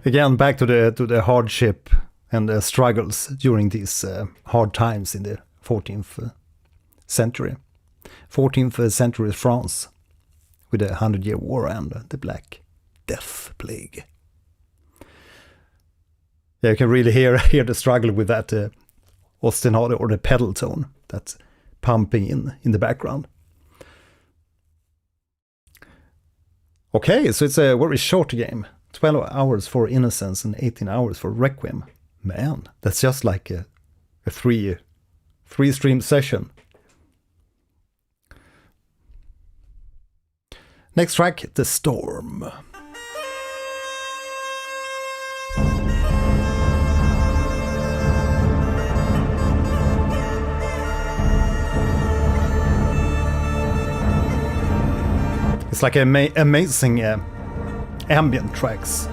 Speaker 1: Again, back to the hardship and the struggles during these hard times in the 14th century. 14th century France, with the 100-Year War and the Black Death Plague. Yeah, you can really hear the struggle with that ostinado, or the pedal tone that's pumping in the background. Okay, so it's a very short game. 12 hours for Innocence and 18 hours for Requiem. Man, that's just like a three-stream session. Next track, The Storm. It's like amazing ambient tracks.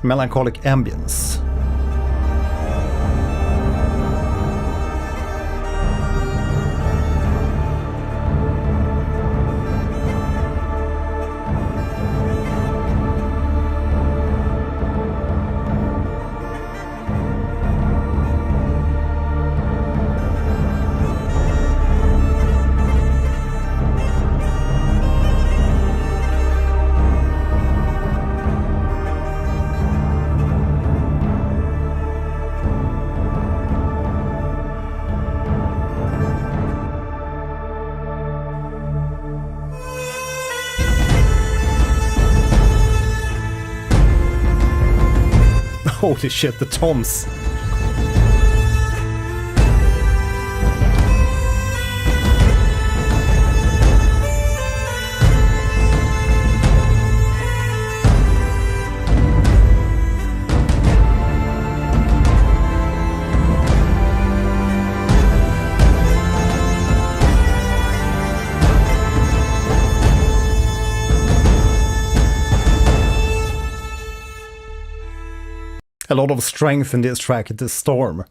Speaker 1: Melancholic ambience. Holy shit, the toms. a lot of strength in this track, the storm.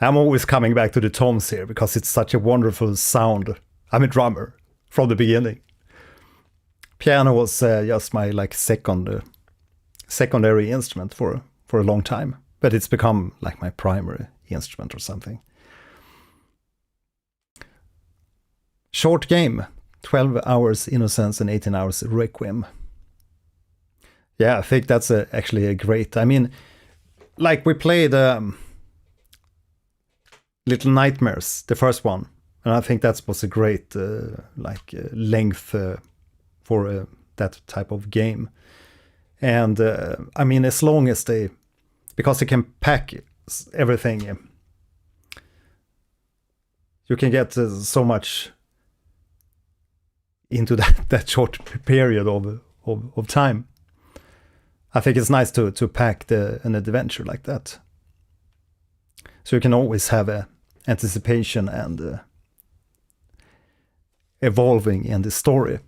Speaker 1: I'm always coming back to the toms here because it's such a wonderful sound. I'm a drummer from the beginning. Piano was just my like secondary instrument for a long time, but it's become like my primary instrument or something. Short game, 12 hours Innocence and 18 hours Requiem. Yeah, I think that's actually a great, I mean, like we played Little Nightmares, the first one, and I think that was a great length for that type of game. And I mean, as long as because they can pack everything, you can get so much into that short period of time. I think it's nice to pack an adventure like that. So you can always have a anticipation and evolving in the story.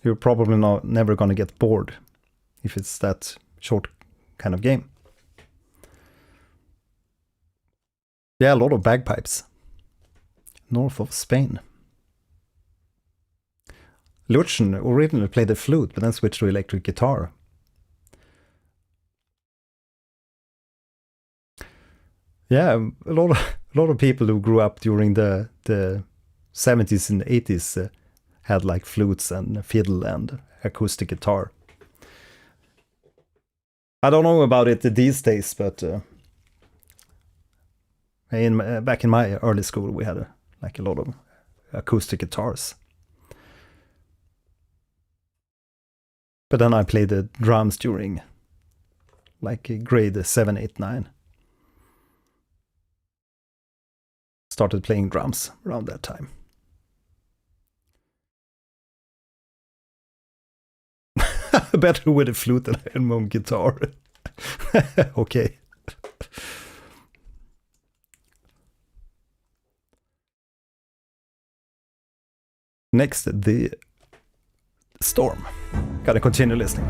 Speaker 1: You're probably never going to get bored if it's that short kind of game. Yeah, a lot of bagpipes. North of Spain. Lützchen originally played the flute, but then switched to electric guitar. Yeah, a lot of people who grew up during the 70s and 80s had like flutes and fiddle and acoustic guitar. I don't know about it these days, but back in my early school we had a lot of acoustic guitars. But then I played the drums during like grade 7, 8, 9. Started playing drums around that time. Better with a flute than a home guitar. Okay. Next, the storm. Gotta continue listening.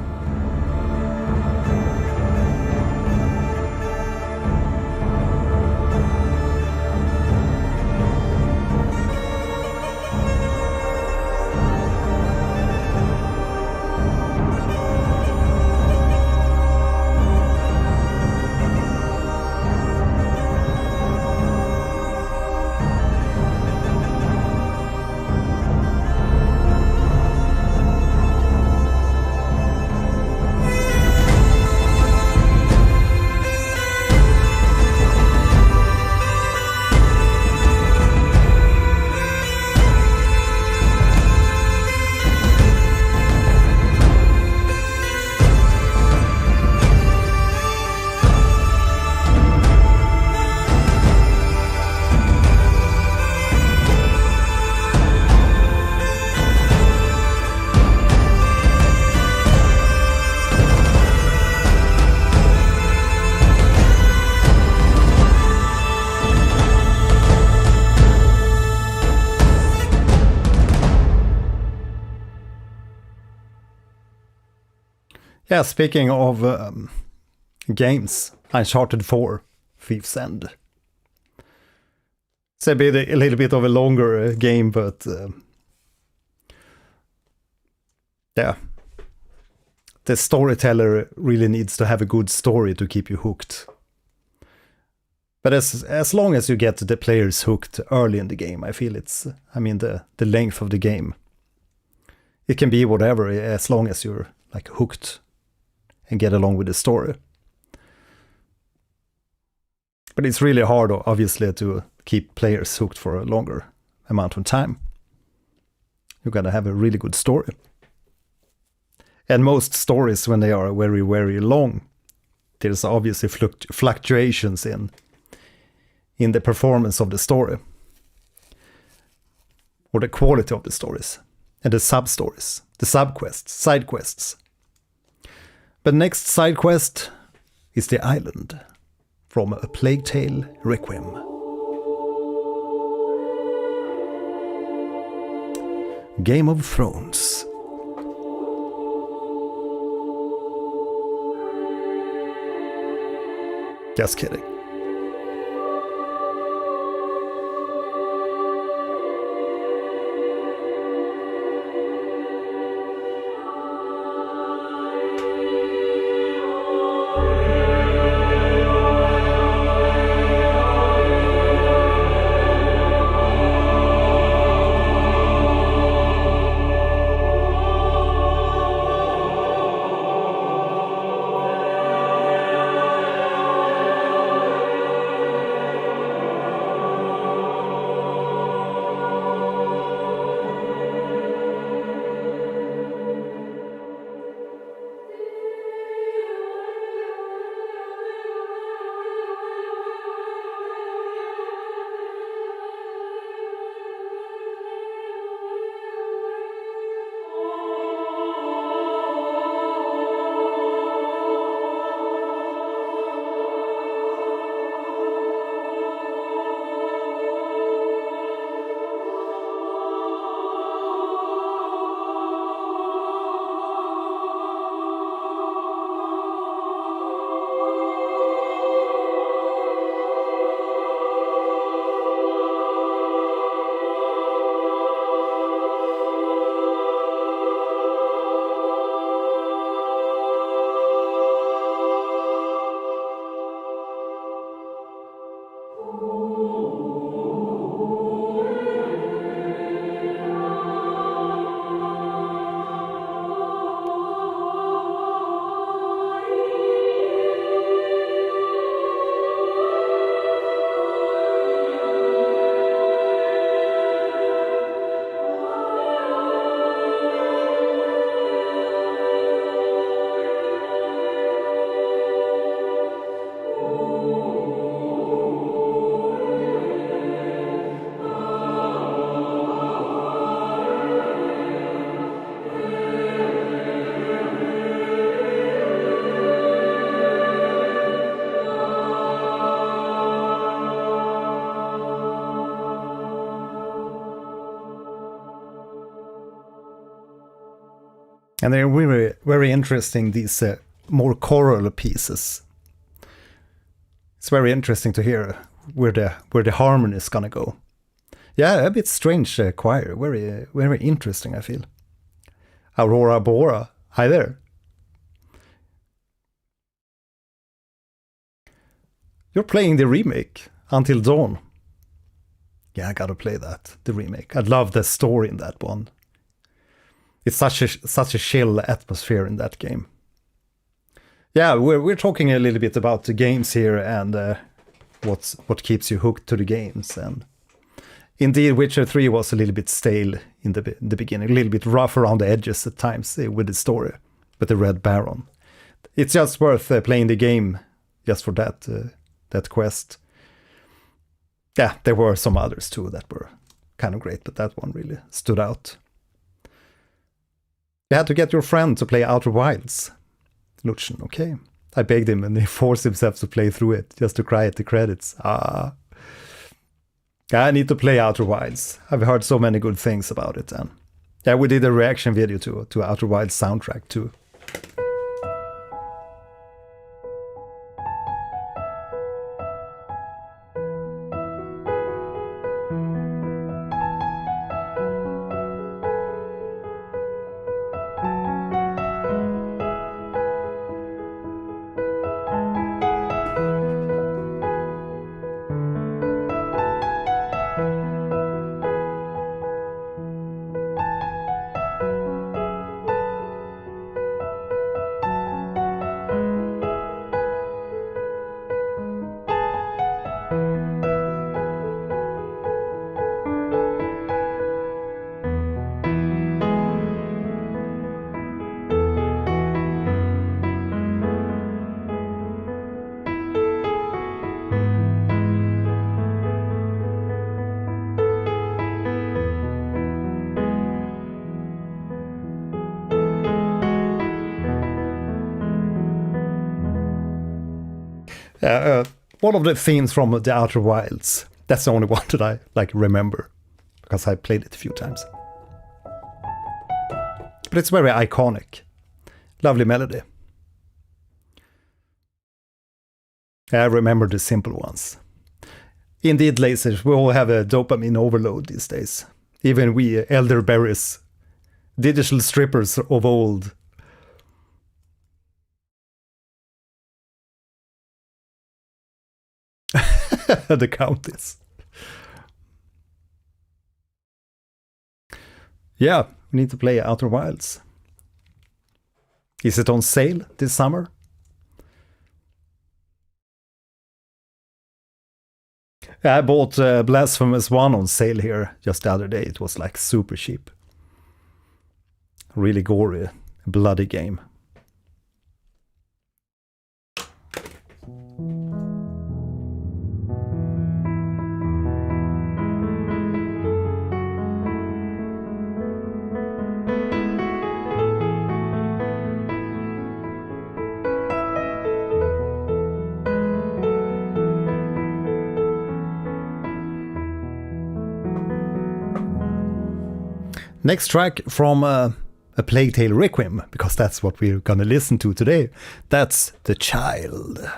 Speaker 1: Yeah, speaking of games, Uncharted 4, Thief's End. It's a little bit of a longer game, but yeah. The storyteller really needs to have a good story to keep you hooked. But as long as you get the players hooked early in the game, I feel the length of the game. It can be whatever, as long as you're like hooked and get along with the story. But it's really hard, obviously, to keep players hooked for a longer amount of time. You gotta have a really good story. And most stories, when they are very, very long, there's obviously fluctuations in the performance of the story, or the quality of the stories, and the sub-stories, the sub-quests, side quests. But next side quest is the island from A Plague Tale Requiem. Game of Thrones. Just kidding. And they're very, very interesting, these more choral pieces. It's very interesting to hear where the harmony is gonna go. Yeah, a bit strange choir. Very, very interesting, I feel. Aurora Bora, hi there. You're playing the remake, Until Dawn. Yeah, I gotta play that, the remake. I love the story in that one. It's such a chill atmosphere in that game. Yeah, we're talking a little bit about the games here and what keeps you hooked to the games. And indeed, Witcher 3 was a little bit stale in the beginning, a little bit rough around the edges at times with the story, with the Red Baron. It's just worth playing the game just for that quest. Yeah, there were some others too that were kind of great, but that one really stood out. You had to get your friend to play Outer Wilds. Lützchen, okay. I begged him and he forced himself to play through it, just to cry at the credits. I need to play Outer Wilds. I've heard so many good things about it. And yeah, we did a reaction video to Outer Wilds soundtrack too. One of the themes from the Outer Wilds. That's the only one that I remember, because I played it a few times. But it's very iconic. Lovely melody. I remember the simple ones. Indeed, Dlazers, we all have a dopamine overload these days. Even we elderberries, digital strippers of old. The Countess. Yeah, we need to play Outer Wilds. Is it on sale this summer? I bought Blasphemous 1 on sale here just the other day. It was like super cheap. Really gory, bloody game. Next track from A Plague Tale Requiem, because that's what we're gonna listen to today. That's The Child.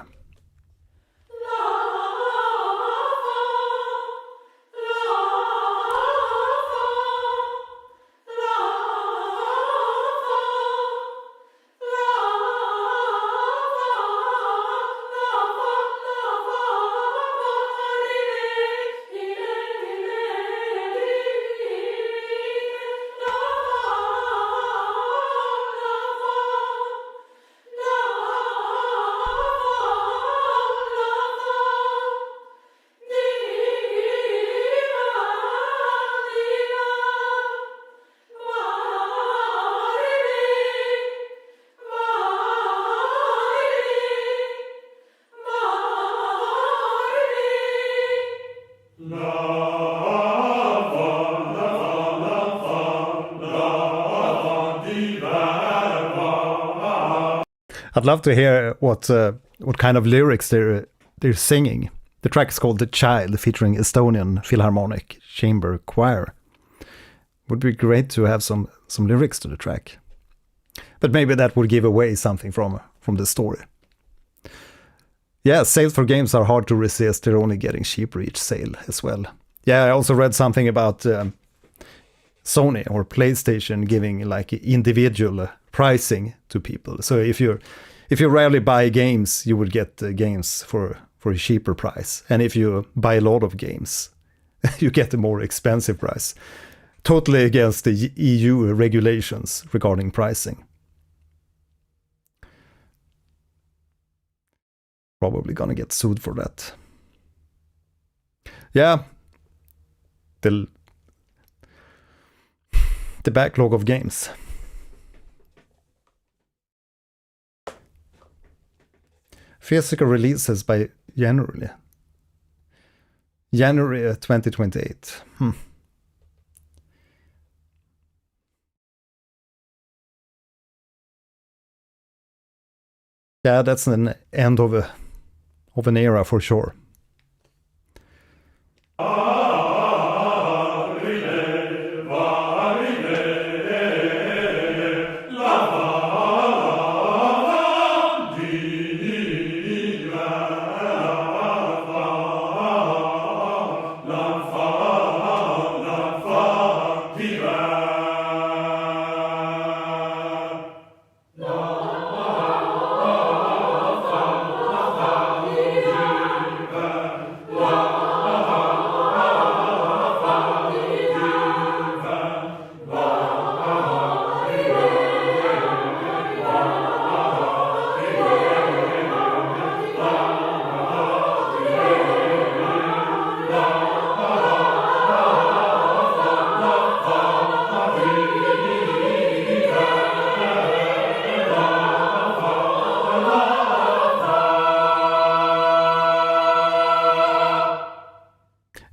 Speaker 1: I'd love to hear what kind of lyrics they're singing. The track is called The Child, featuring Estonian Philharmonic Chamber Choir. Would be great to have some lyrics to the track. But maybe that would give away something from the story. Yeah, sales for games are hard to resist. They're only getting cheaper each sale as well. Yeah, I also read something about Sony or PlayStation giving like individual pricing to people. So if you rarely buy games, you would get games for a cheaper price. And if you buy a lot of games, you get a more expensive price. Totally against the EU regulations regarding pricing. Probably gonna get sued for that. Yeah. The backlog of games. Physical releases by January 2028. Yeah, that's an end of an era for sure.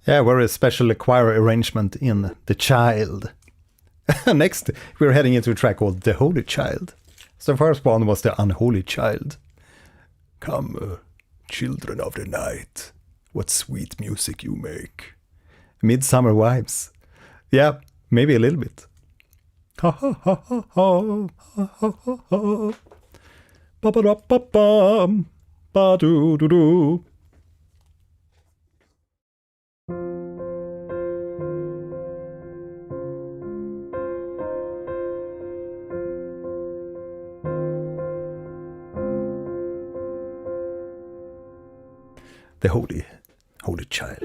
Speaker 1: Yeah, very special choir arrangement in The Child. Next, we're heading into a track called The Holy Child. So the first one was The Unholy Child. Come, children of the night, what sweet music you make. Midsummer vibes. Yeah, maybe a little bit. Ha ha ha ha ha ha ha ha. Ba ba da ba bum. Ba-do-do-do. The holy child.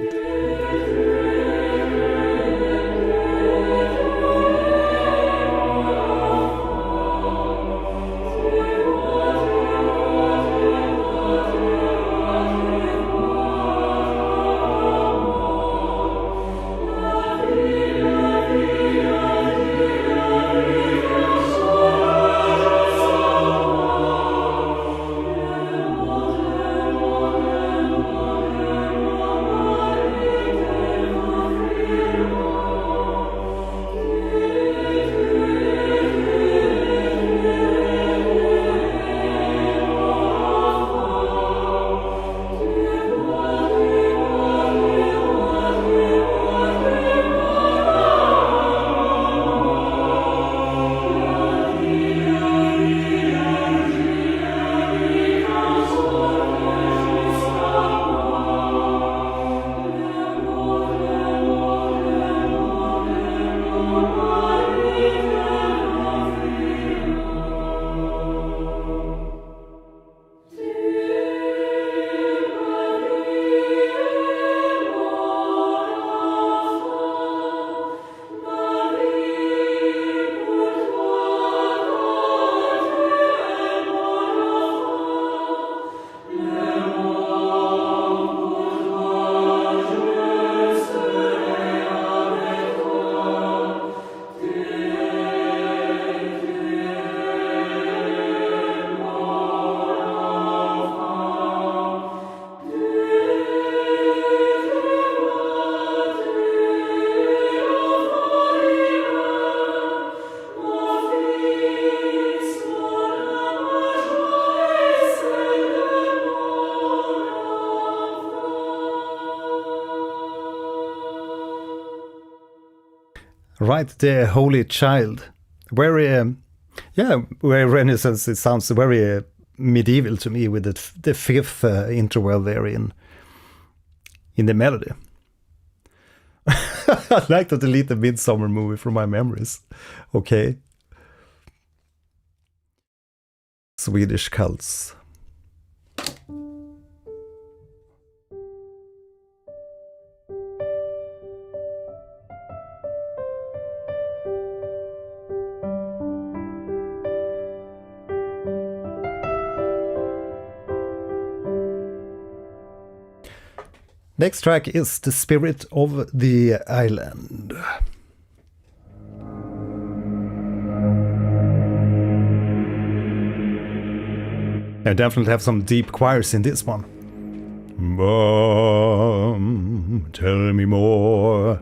Speaker 1: Right, the Holy Child. Very, very Renaissance. It sounds very medieval to me with the fifth interval there in the melody. I'd like to delete the Midsummer movie from my memories. Okay. Swedish cults. Next track is The Spirit of the Island. I definitely have some deep choirs in this one. Mom, tell me more.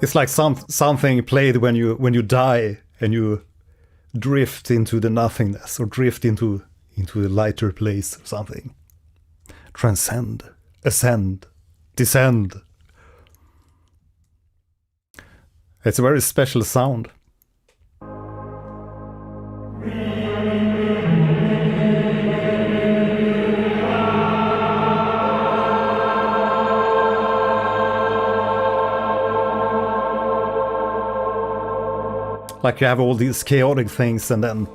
Speaker 1: It's like something played when you die and you drift into the nothingness or drift into a lighter place or something. Transcend, ascend, descend. It's a very special sound. Like you have all these chaotic things and then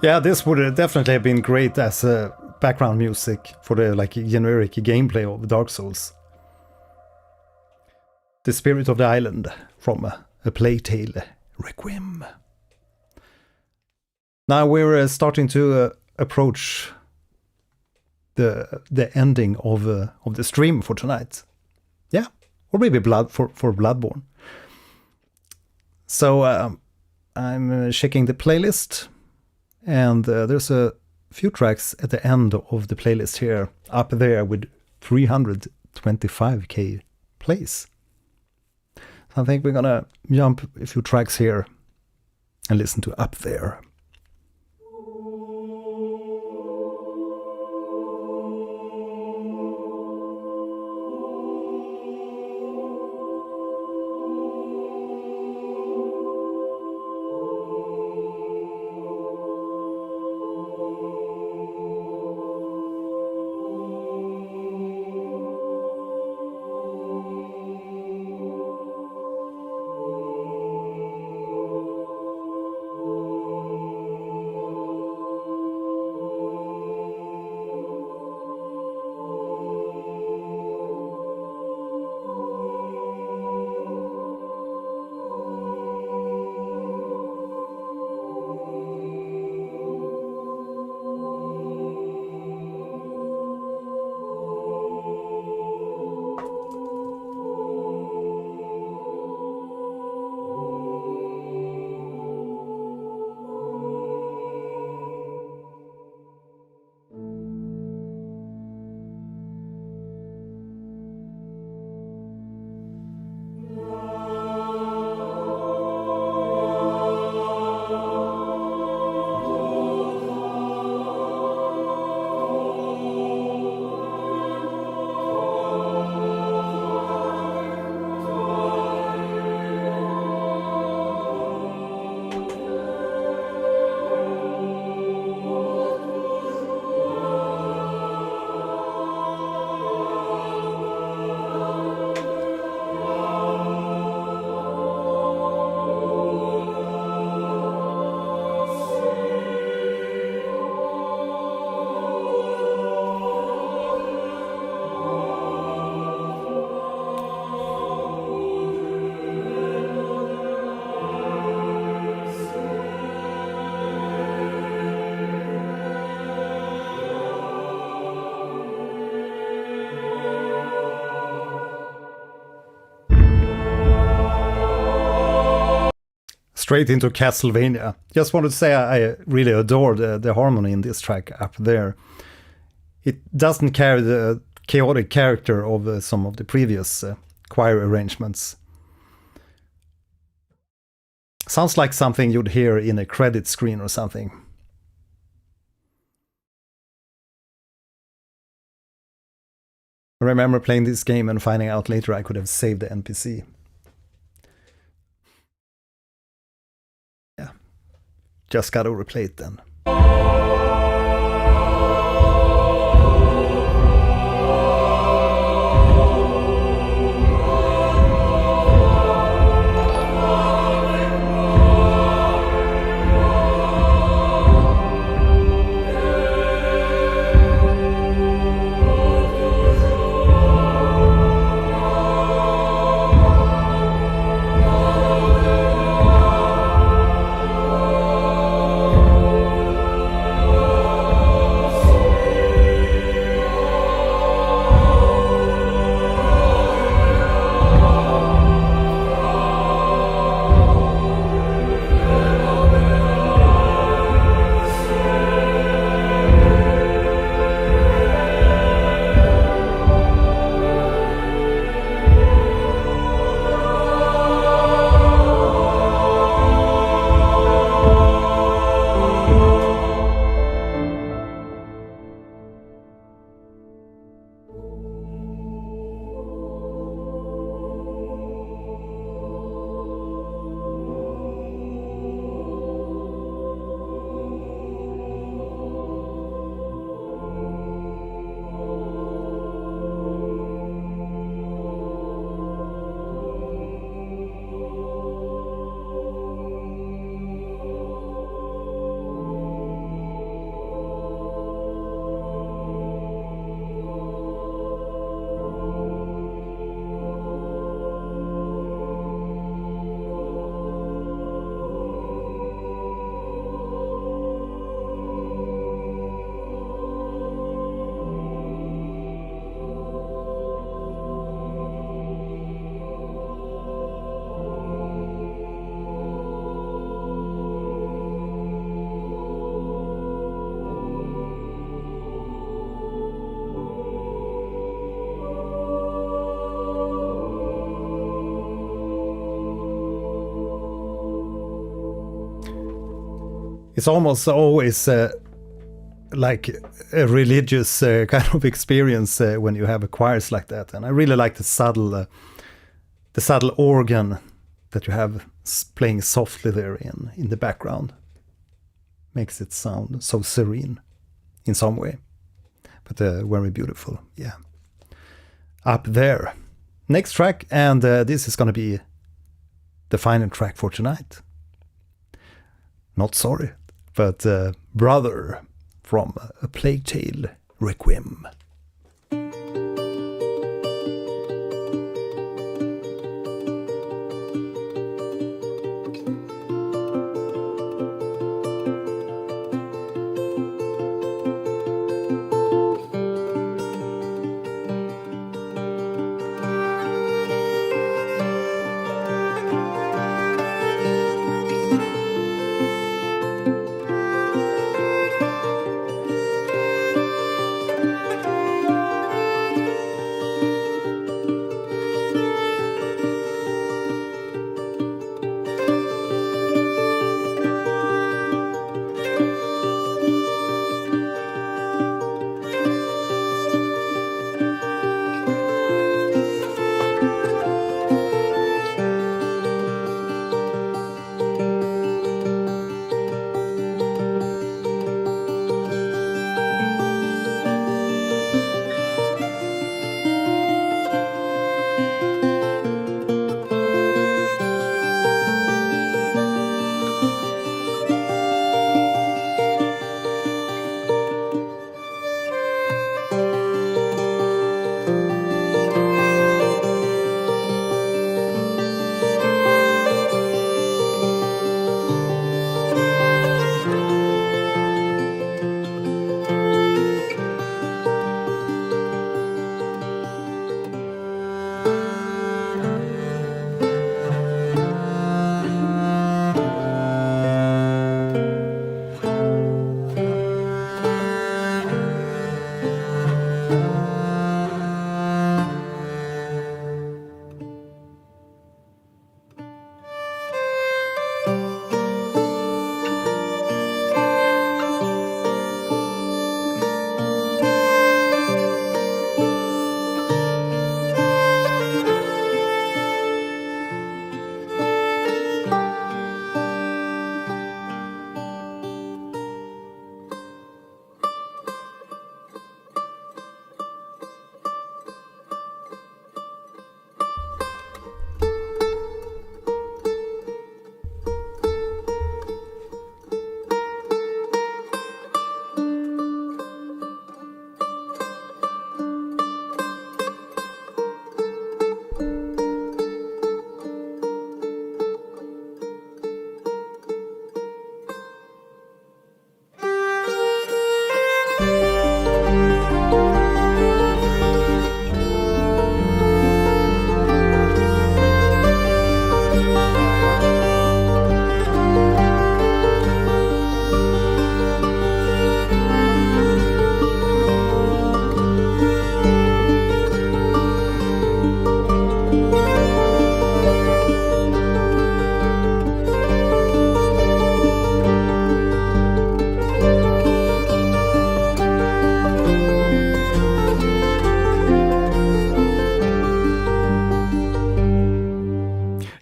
Speaker 1: yeah, this would definitely have been great as background music for the like generic gameplay of Dark Souls. The Spirit of the Island from a Plague Tale Requiem. Now we're starting to approach the ending of the stream for tonight. Yeah, or maybe for Bloodborne. So I'm checking the playlist. And there's a few tracks at the end of the playlist here, up there with 325k plays. So I think we're gonna jump a few tracks here and listen to Up There. Straight into Castlevania. Just wanted to say I really adore the harmony in this track Up There. It doesn't carry the chaotic character of some of the previous choir arrangements. Sounds like something you'd hear in a credit screen or something. I remember playing this game and finding out later I could have saved the NPC. Yeah. Just gotta replay it then. It's almost always like a religious kind of experience when you have a choirs like that, and I really like the subtle organ that you have playing softly there in the background. Makes it sound so serene in some way, but very beautiful. Yeah, up there. Next track, and this is gonna be the final track for tonight. Not Sorry, but Brother from A Plague Tale Requiem.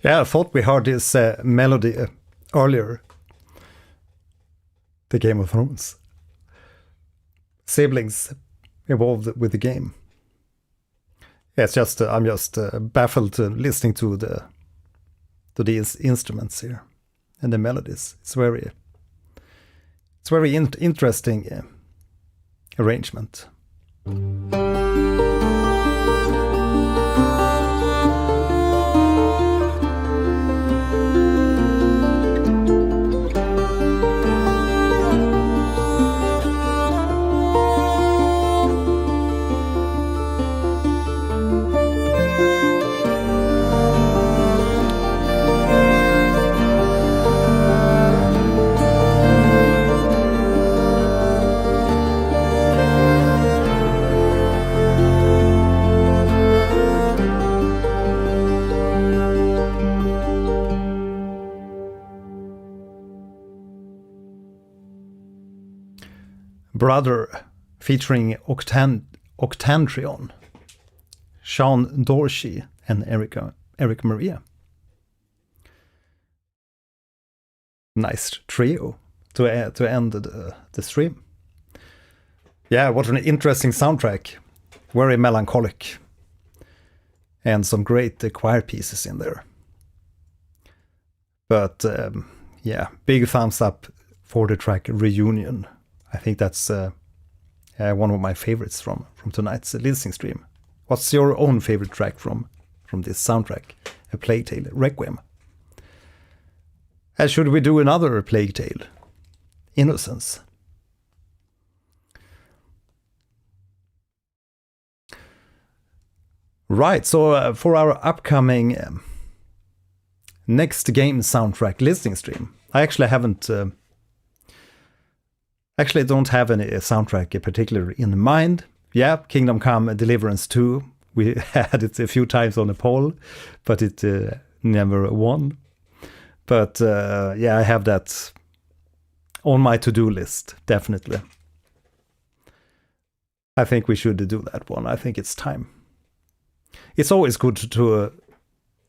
Speaker 1: Yeah, I thought we heard this melody earlier. The Game of Thrones. Siblings involved with the game. Yeah, it's just I'm just baffled listening to these instruments here and the melodies. It's very interesting arrangement. Brother, featuring Octandrion, Sean Dorsey, and Eric Maria. Nice trio to end the stream. Yeah, what an interesting soundtrack. Very melancholic. And some great choir pieces in there. But yeah, big thumbs up for the track Reunion. I think that's one of my favorites from tonight's listening stream. What's your own favorite track from this soundtrack? A Plague Tale, Requiem. Should we do another Plague Tale? Innocence. Right, so for our upcoming next game soundtrack listening stream, I actually haven't... Actually, I don't have any soundtrack particularly in mind. Yeah, Kingdom Come Deliverance 2. We had it a few times on the poll, but it never won. But yeah, I have that on my to-do list, definitely. I think we should do that one. I think it's time. It's always good to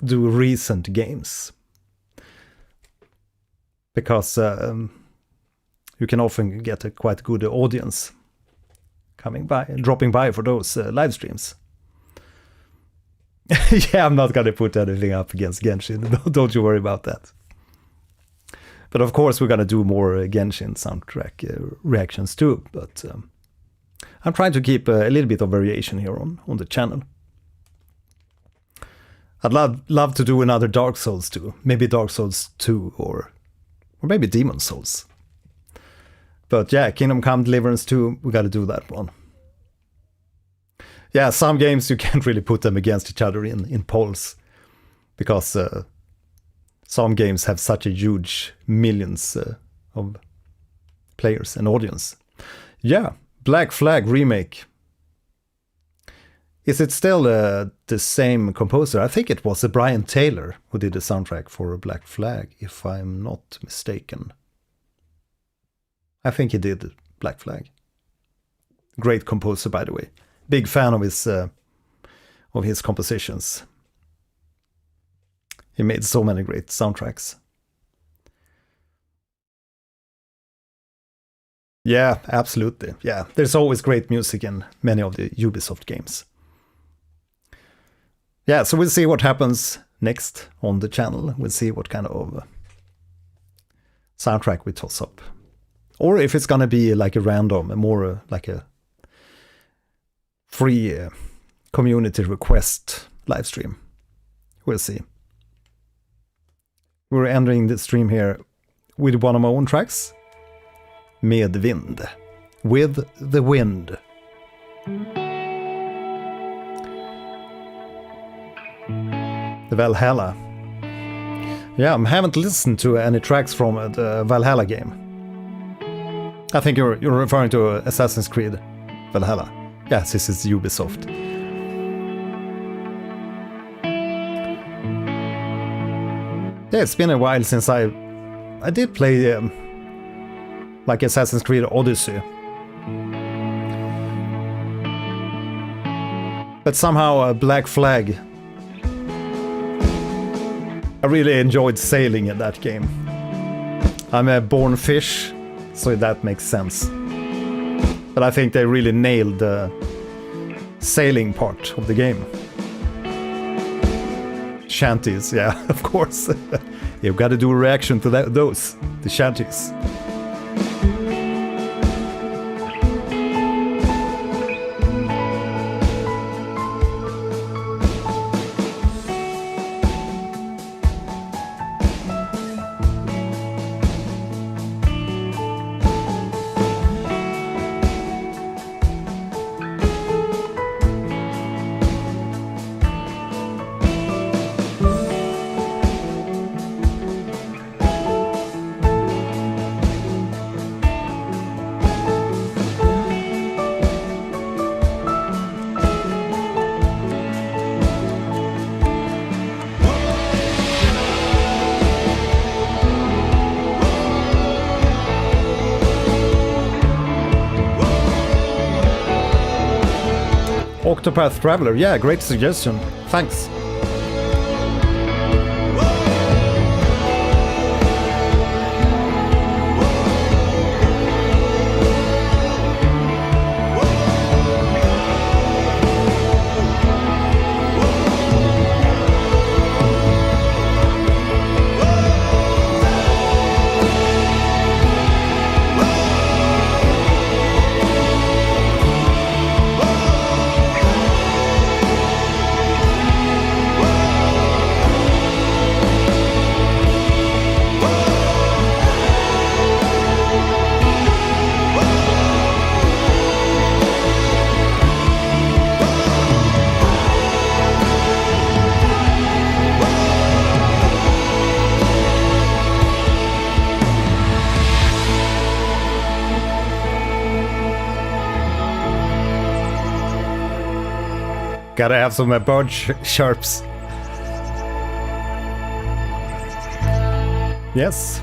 Speaker 1: do recent games. Because... you can often get a quite good audience dropping by for those live streams. Yeah, I'm not gonna put anything up against Genshin. Don't you worry about that. But of course, we're gonna do more Genshin soundtrack reactions too. But I'm trying to keep a little bit of variation here on the channel. I'd love to do another Dark Souls too. Maybe Dark Souls 2 or maybe Demon Souls. But yeah, Kingdom Come Deliverance 2, we gotta do that one. Yeah, some games you can't really put them against each other in polls. Because some games have such a huge millions of players and audience. Yeah, Black Flag remake. Is it still the same composer? I think it was Brian Taylor who did the soundtrack for Black Flag, if I'm not mistaken. I think he did Black Flag. Great composer, by the way. Big fan of his compositions. He made so many great soundtracks. Yeah, absolutely. Yeah, there's always great music in many of the Ubisoft games. Yeah, so we'll see what happens next on the channel. We'll see what kind of soundtrack we toss up. Or if it's gonna be like a random, more like a free community request live stream. We'll see. We're ending the stream here with one of my own tracks. Medvind. With the Wind. The Valhalla. Yeah, I haven't listened to any tracks from the Valhalla game. I think you're referring to Assassin's Creed Valhalla. Yes, this is Ubisoft. Yeah, it's been a while since I did play like Assassin's Creed Odyssey. But somehow Black Flag I really enjoyed sailing in that game. I'm a born fish, so that makes sense. But I think they really nailed the sailing part of the game. Shanties, yeah, of course. You've got to do a reaction to those, the shanties. Octopath Traveler, yeah, great suggestion. Thanks. Gotta have some bird chirps. Yes.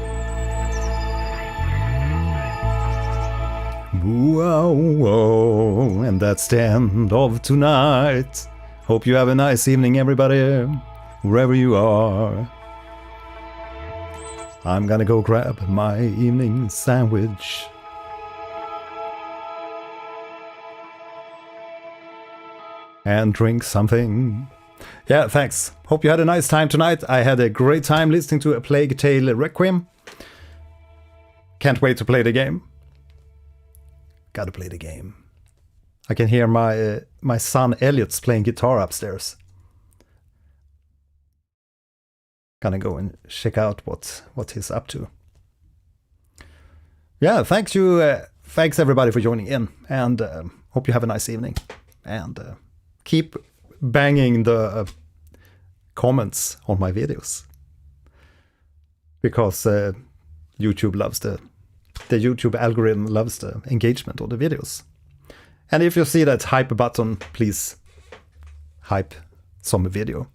Speaker 1: Whoa, whoa, and that's the end of tonight. Hope you have a nice evening, everybody, wherever you are. I'm gonna go grab my evening sandwich. And drink something. Yeah, thanks. Hope you had a nice time tonight. I had a great time listening to A Plague Tale Requiem. Can't wait to play the game. Gotta play the game. I can hear my son Elliot's playing guitar upstairs. Gonna go and check out what he's up to. Yeah, thanks everybody for joining in, and hope you have a nice evening. And keep banging the comments on my videos, because YouTube loves the YouTube algorithm loves the engagement on the videos. And if you see that hype button, please hype some video,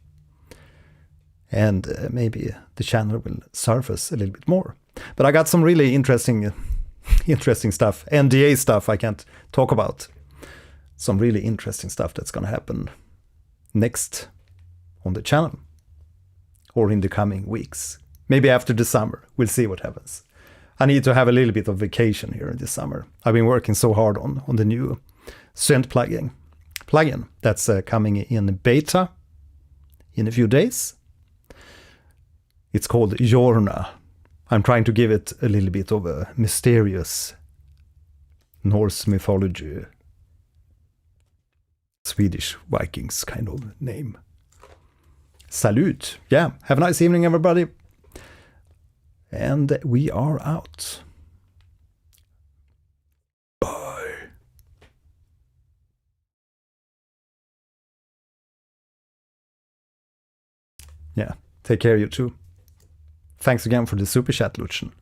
Speaker 1: and maybe the channel will surface a little bit more. But I got some really interesting stuff, NDA stuff I can't talk about. Some really interesting stuff that's gonna happen next on the channel, or in the coming weeks. Maybe after the summer, we'll see what happens. I need to have a little bit of vacation here in the summer. I've been working so hard on the new synth plugin that's coming in beta in a few days. It's called Jorna. I'm trying to give it a little bit of a mysterious Norse mythology, Swedish Vikings kind of name. Salute. Yeah, have a nice evening, everybody. And we are out. Bye. Yeah, take care, you too. Thanks again for the super chat, Lützchen.